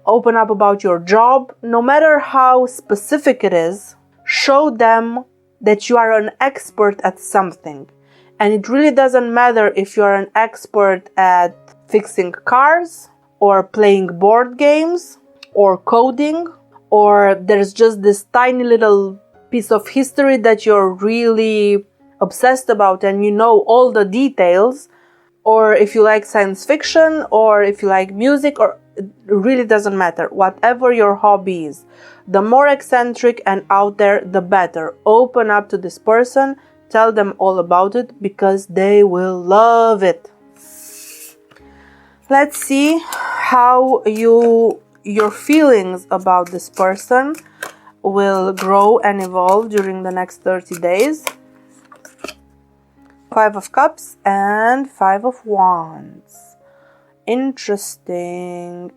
Open up about your job, no matter how specific it is. Show them that you are an expert at something. And it really doesn't matter if you are an expert at fixing cars, or playing board games, or coding, or there's just this tiny little piece of history that you're really obsessed about and you know all the details, or if you like science fiction, or if you like music, or it really doesn't matter. Whatever your hobby is, the more eccentric and out there, the better. Open up to this person, tell them all about it, because they will love it. Let's see how your feelings about this person will grow and evolve during the next 30 days. 5 of Cups and 5 of Wands. Interesting.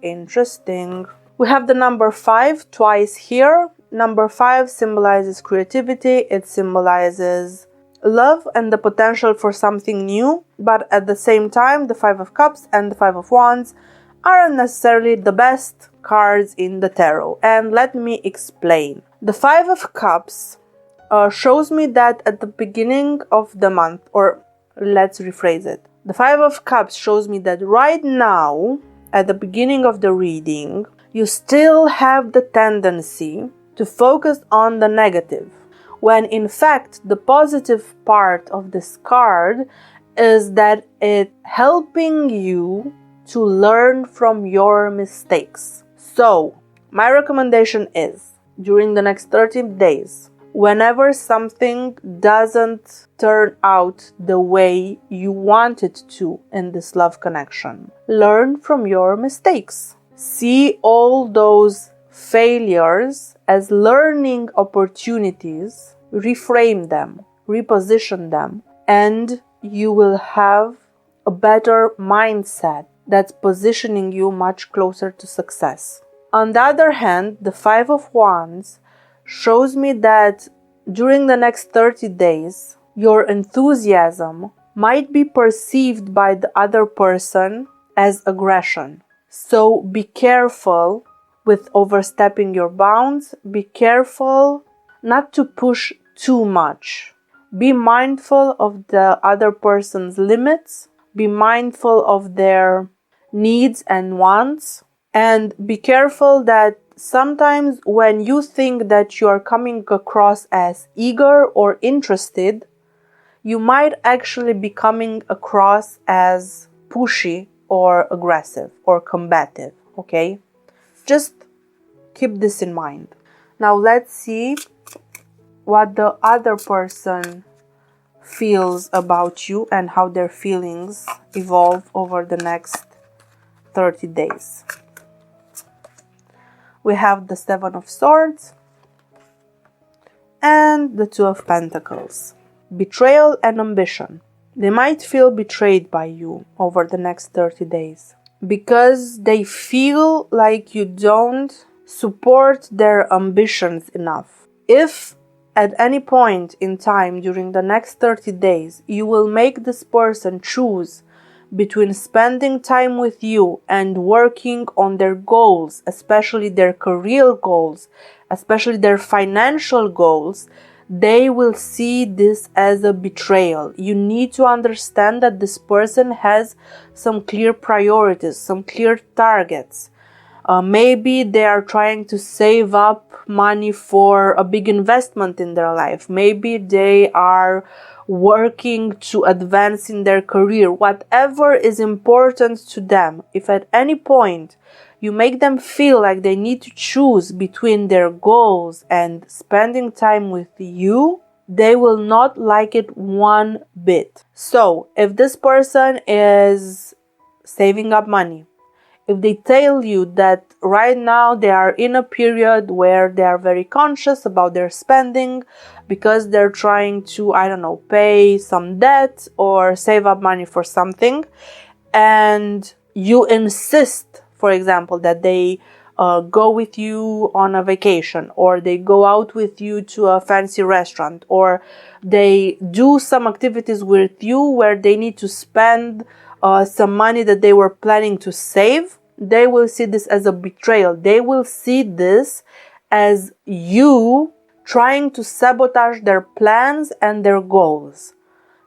We have the number 5 twice here. Number 5 symbolizes creativity. It symbolizes love and the potential for something new. But at the same time, the 5 of Cups and the 5 of Wands aren't necessarily the best cards in the tarot. And let me explain. The 5 of Cups shows me that at the beginning of the month, or let's rephrase it. The 5 of Cups shows me that right now, at the beginning of the reading, you still have the tendency to focus on the negative, when in fact the positive part of this card is that it's helping you to learn from your mistakes. So, my recommendation is, during the next 30 days, whenever something doesn't turn out the way you want it to in this love connection, learn from your mistakes. See all those failures as learning opportunities, reframe them, reposition them, and you will have a better mindset that's positioning you much closer to success. On the other hand, the Five of Wands shows me that during the next 30 days, your enthusiasm might be perceived by the other person as aggression. So be careful with overstepping your bounds. Be careful not to push too much. Be mindful of the other person's limits. Be mindful of their needs and wants. And be careful that sometimes when you think that you are coming across as eager or interested, you might actually be coming across as pushy or aggressive or combative, okay? Just keep this in mind. Now let's see what the other person feels about you and how their feelings evolve over the next 30 days. We have the Seven of Swords and the Two of Pentacles. Betrayal and ambition. They might feel betrayed by you over the next 30 days because they feel like you don't support their ambitions enough. If at any point in time during the next 30 days you will make this person choose between spending time with you and working on their goals, especially their career goals, especially their financial goals, they will see this as a betrayal. You need to understand that this person has some clear priorities, some clear targets. Maybe they are trying to save up money for a big investment in their life. Maybe they are working to advance in their career. Whatever is important to them, if at any point you make them feel like they need to choose between their goals and spending time with you, they will not like it one bit. So, if this person is saving up money, if they tell you that right now they are in a period where they are very conscious about their spending because they're trying to, pay some debt or save up money for something, and you insist, for example, that they go with you on a vacation, or they go out with you to a fancy restaurant, or they do some activities with you where they need to spend some money that they were planning to save, they will see this as a betrayal. They will see this as you trying to sabotage their plans and their goals.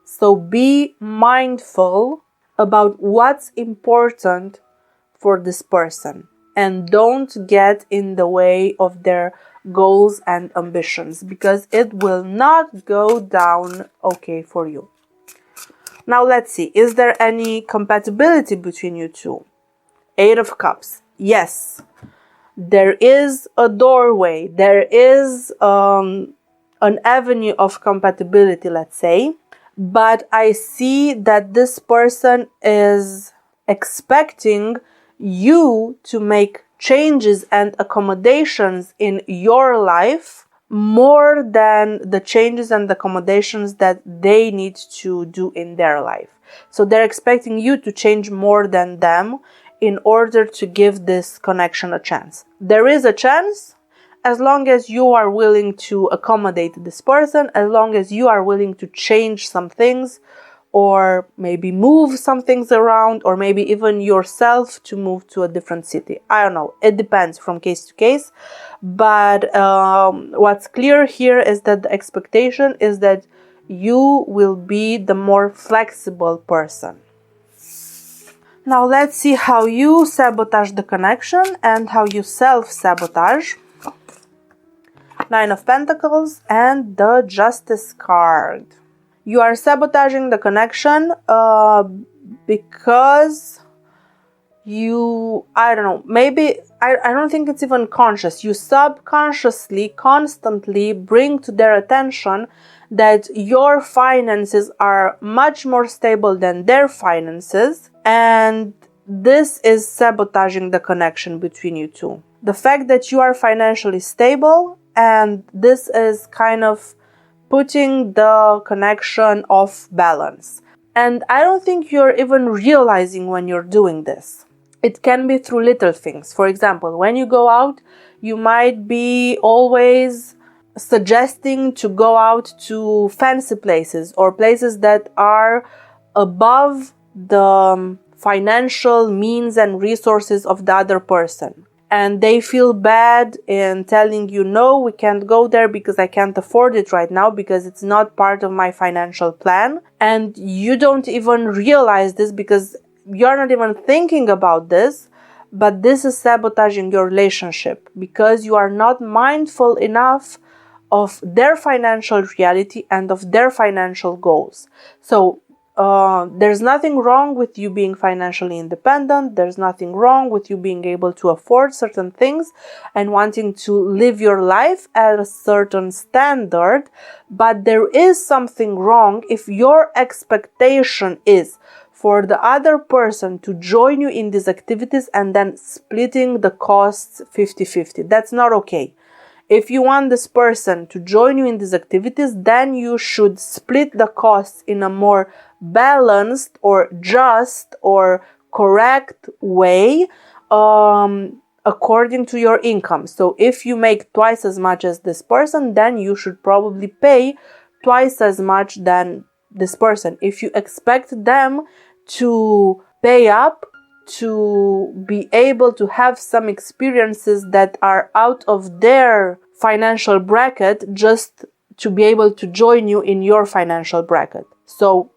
So be mindful about what's important for this person and don't get in the way of their goals and ambitions, because it will not go down okay for you. Now let's see, is there any compatibility between you two? Eight of Cups. Yes, there is a doorway. There is an avenue of compatibility, let's say. But I see that this person is expecting you to make changes and accommodations in your life more than the changes and accommodations that they need to do in their life. So they're expecting you to change more than them in order to give this connection a chance. There is a chance as long as you are willing to accommodate this person, as long as you are willing to change some things, or maybe move some things around, or maybe even yourself to move to a different city. I don't know. It depends from case to case. But what's clear here is that the expectation is that you will be the more flexible person. Now let's see how you sabotage the connection and how you self-sabotage. Nine of Pentacles and the Justice card. You are sabotaging the connection because you, I don't think it's even conscious. You subconsciously, constantly bring to their attention that your finances are much more stable than their finances, and this is sabotaging the connection between you two. The fact that you are financially stable, and this is kind of putting the connection off balance. And I don't think you're even realizing when you're doing this. It can be through little things. For example, when you go out, you might be always suggesting to go out to fancy places or places that are above the financial means and resources of the other person. And they feel bad in telling you, no, we can't go there because I can't afford it right now because it's not part of my financial plan. And you don't even realize this because you're not even thinking about this, but this is sabotaging your relationship because you are not mindful enough of their financial reality and of their financial goals. So there's nothing wrong with you being financially independent. There's nothing wrong with you being able to afford certain things and wanting to live your life at a certain standard. But there is something wrong if your expectation is for the other person to join you in these activities and then splitting the costs 50-50. That's not okay. If you want this person to join you in these activities, then you should split the costs in a more balanced or just or correct way according to your income. So if you make twice as much as this person, then you should probably pay twice as much than this person. If you expect them to pay up, to be able to have some experiences that are out of their financial bracket just to be able to join you in your financial bracket. So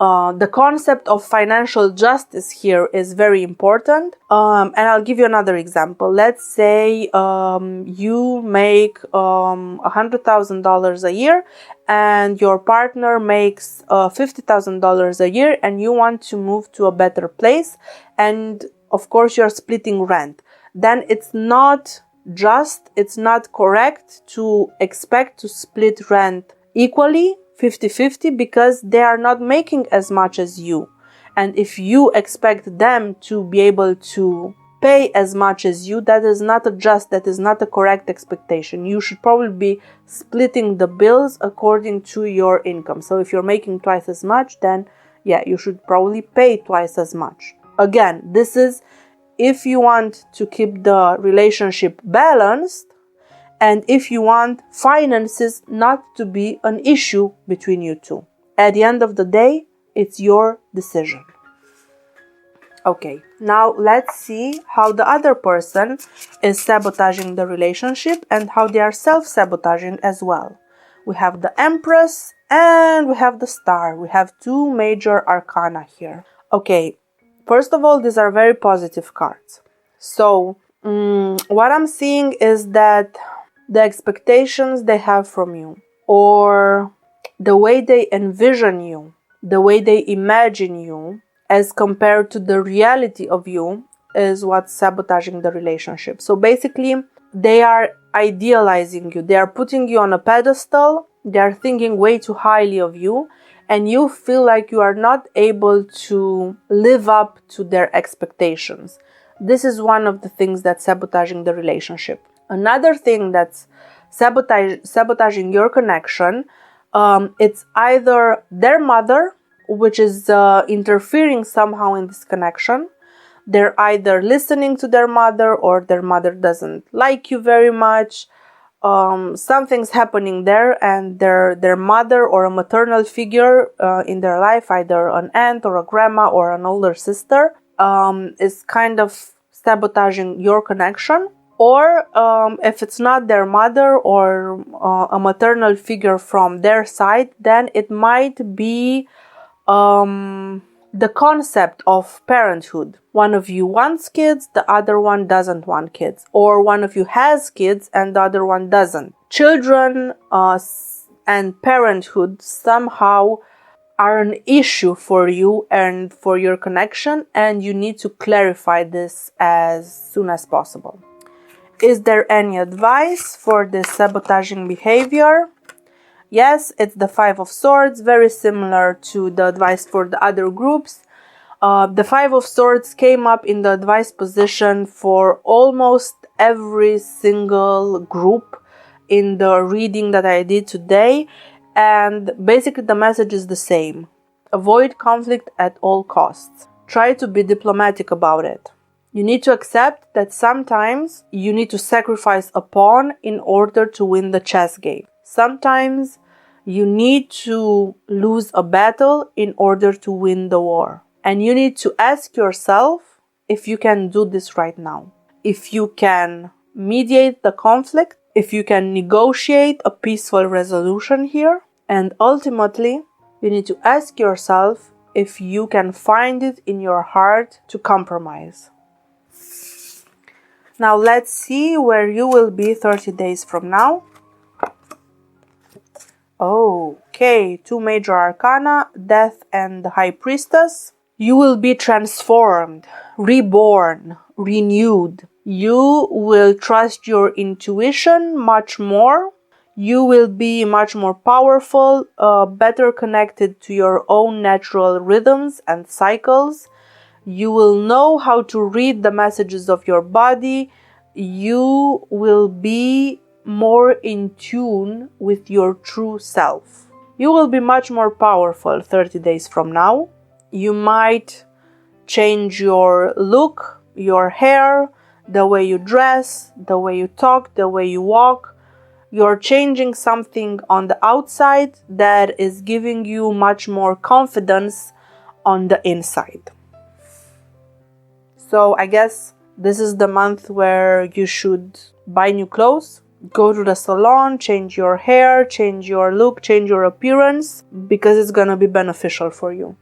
the concept of financial justice here is very important. And I'll give you another example. Let's say you make $100,000 a year and your partner makes $50,000 a year and you want to move to a better place. And of course, you're splitting rent. Then it's not just, it's not correct to expect to split rent equally 50-50 because they are not making as much as you. And if you expect them to be able to pay as much as you, that is not a just, that is not a correct expectation. You should probably be splitting the bills according to your income. So if you're making twice as much, then yeah, you should probably pay twice as much. Again, this is if you want to keep the relationship balanced, and if you want finances not to be an issue between you two. At the end of the day, it's your decision. Okay, now let's see how the other person is sabotaging the relationship and how they are self-sabotaging as well. We have the Empress and we have the Star. We have two major arcana here. Okay, first of all, these are very positive cards. So, what I'm seeing is that the expectations they have from you, or the way they envision you, the way they imagine you, as compared to the reality of you, is what's sabotaging the relationship. So basically, they are idealizing you. They are putting you on a pedestal. They are thinking way too highly of you. And you feel like you are not able to live up to their expectations. This is one of the things that's sabotaging the relationship. Another thing that's sabotaging your connection, it's either their mother, which is interfering somehow in this connection. They're either listening to their mother or their mother doesn't like you very much. Something's happening there, and their mother or a maternal figure in their life, either an aunt or a grandma or an older sister, is kind of sabotaging your connection. Or if it's not their mother or a maternal figure from their side, then it might be the concept of parenthood. One of you wants kids, the other one doesn't want kids. Or one of you has kids and the other one doesn't. Children and parenthood somehow are an issue for you and for your connection, and you need to clarify this as soon as possible. Is there any advice for this sabotaging behavior? Yes, it's the Five of Swords, very similar to the advice for the other groups. The Five of Swords came up in the advice position for almost every single group in the reading that I did today. And basically the message is the same. Avoid conflict at all costs. Try to be diplomatic about it. You need to accept that sometimes you need to sacrifice a pawn in order to win the chess game. Sometimes you need to lose a battle in order to win the war. And you need to ask yourself if you can do this right now. If you can mediate the conflict, if you can negotiate a peaceful resolution here. And ultimately, you need to ask yourself if you can find it in your heart to compromise. Now let's see where you will be 30 days from now. Okay, 2 major arcana, Death and the High Priestess. You will be transformed, reborn, renewed. You will trust your intuition much more. You will be much more powerful, better connected to your own natural rhythms and cycles. You will know how to read the messages of your body. You will be more in tune with your true self. You will be much more powerful 30 days from now. You might change your look, your hair, the way you dress, the way you talk, the way you walk. You're changing something on the outside that is giving you much more confidence on the inside. So I guess this is the month where you should buy new clothes, go to the salon, change your hair, change your look, change your appearance, because it's gonna be beneficial for you.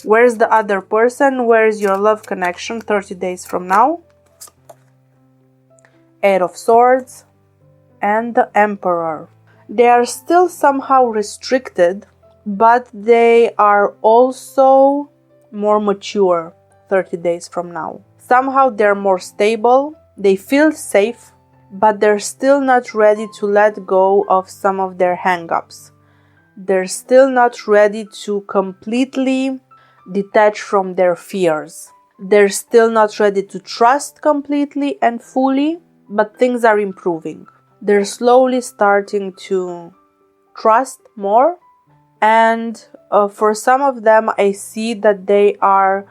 Where's the other person? Where's your love connection 30 days from now? 8 of Swords and the Emperor. They are still somehow restricted, but they are also more mature 30 days from now. Somehow they're more stable, they feel safe, but they're still not ready to let go of some of their hang-ups. They're still not ready to completely detach from their fears. They're still not ready to trust completely and fully, but things are improving. They're slowly starting to trust more, and for some of them I see that they are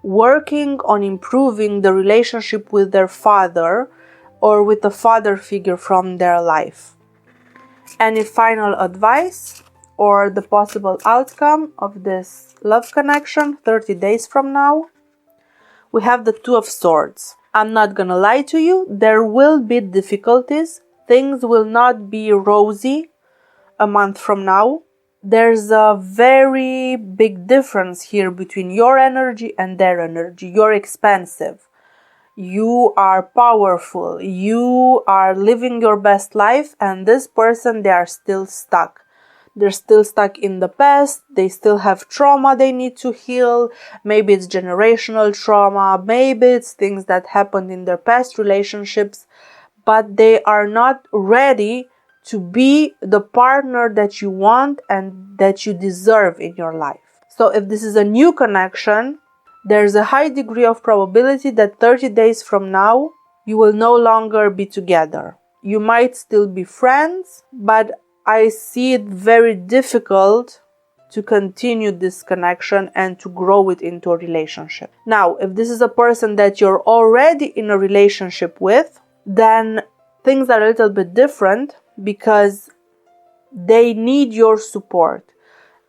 working on improving the relationship with their father or with a father figure from their life. Any final advice or the possible outcome of this love connection 30 days from now? We have the 2 of Swords. I'm not gonna lie to you, there will be difficulties. Things will not be rosy a month from now. There's a very big difference here between your energy and their energy. You're expansive. You are powerful. You are living your best life, and this person, they are still stuck. They're still stuck in the past. They still have trauma they need to heal. Maybe it's generational trauma. Maybe it's things that happened in their past relationships, but they are not ready to be the partner that you want and that you deserve in your life. So if this is a new connection, there's a high degree of probability that 30 days from now, you will no longer be together. You might still be friends, but I see it very difficult to continue this connection and to grow it into a relationship. Now, if this is a person that you're already in a relationship with, then things are a little bit different because they need your support.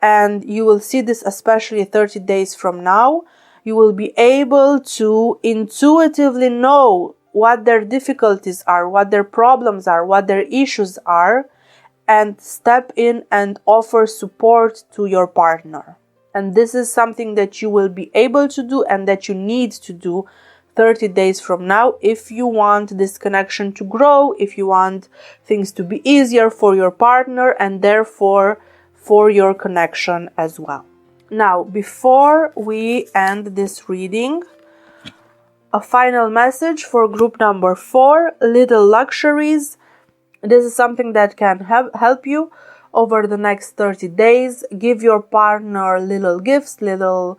And you will see this especially 30 days from now. You will be able to intuitively know what their difficulties are, what their problems are, what their issues are, and step in and offer support to your partner. And this is something that you will be able to do and that you need to do 30 days from now if you want this connection to grow, if you want things to be easier for your partner and therefore for your connection as well. Now, before we end this reading, a final message for group number 4, Little Luxuries. This is something that can help you over the next 30 days. Give your partner little gifts, little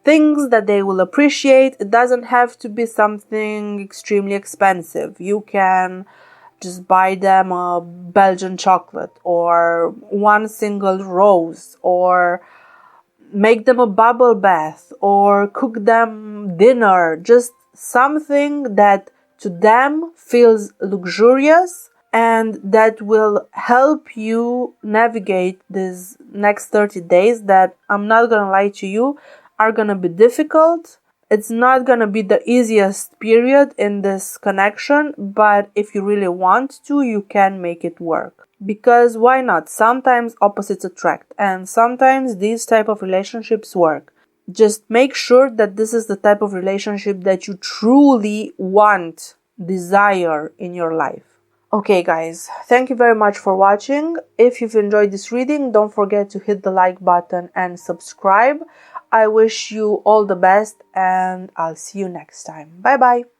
things that they will appreciate. It doesn't have to be something extremely expensive. You can just buy them a Belgian chocolate or one single rose or make them a bubble bath or cook them dinner, just something that to them feels luxurious and that will help you navigate these next 30 days that, I'm not gonna lie to you, are gonna be difficult. It's not gonna be the easiest period in this connection, but if you really want to, you can make it work. Because why not? Sometimes opposites attract, and sometimes these type of relationships work. Just make sure that this is the type of relationship that you truly want, desire in your life. Okay guys, thank you very much for watching. If you've enjoyed this reading, don't forget to hit the like button and subscribe. I wish you all the best and I'll see you next time. Bye bye.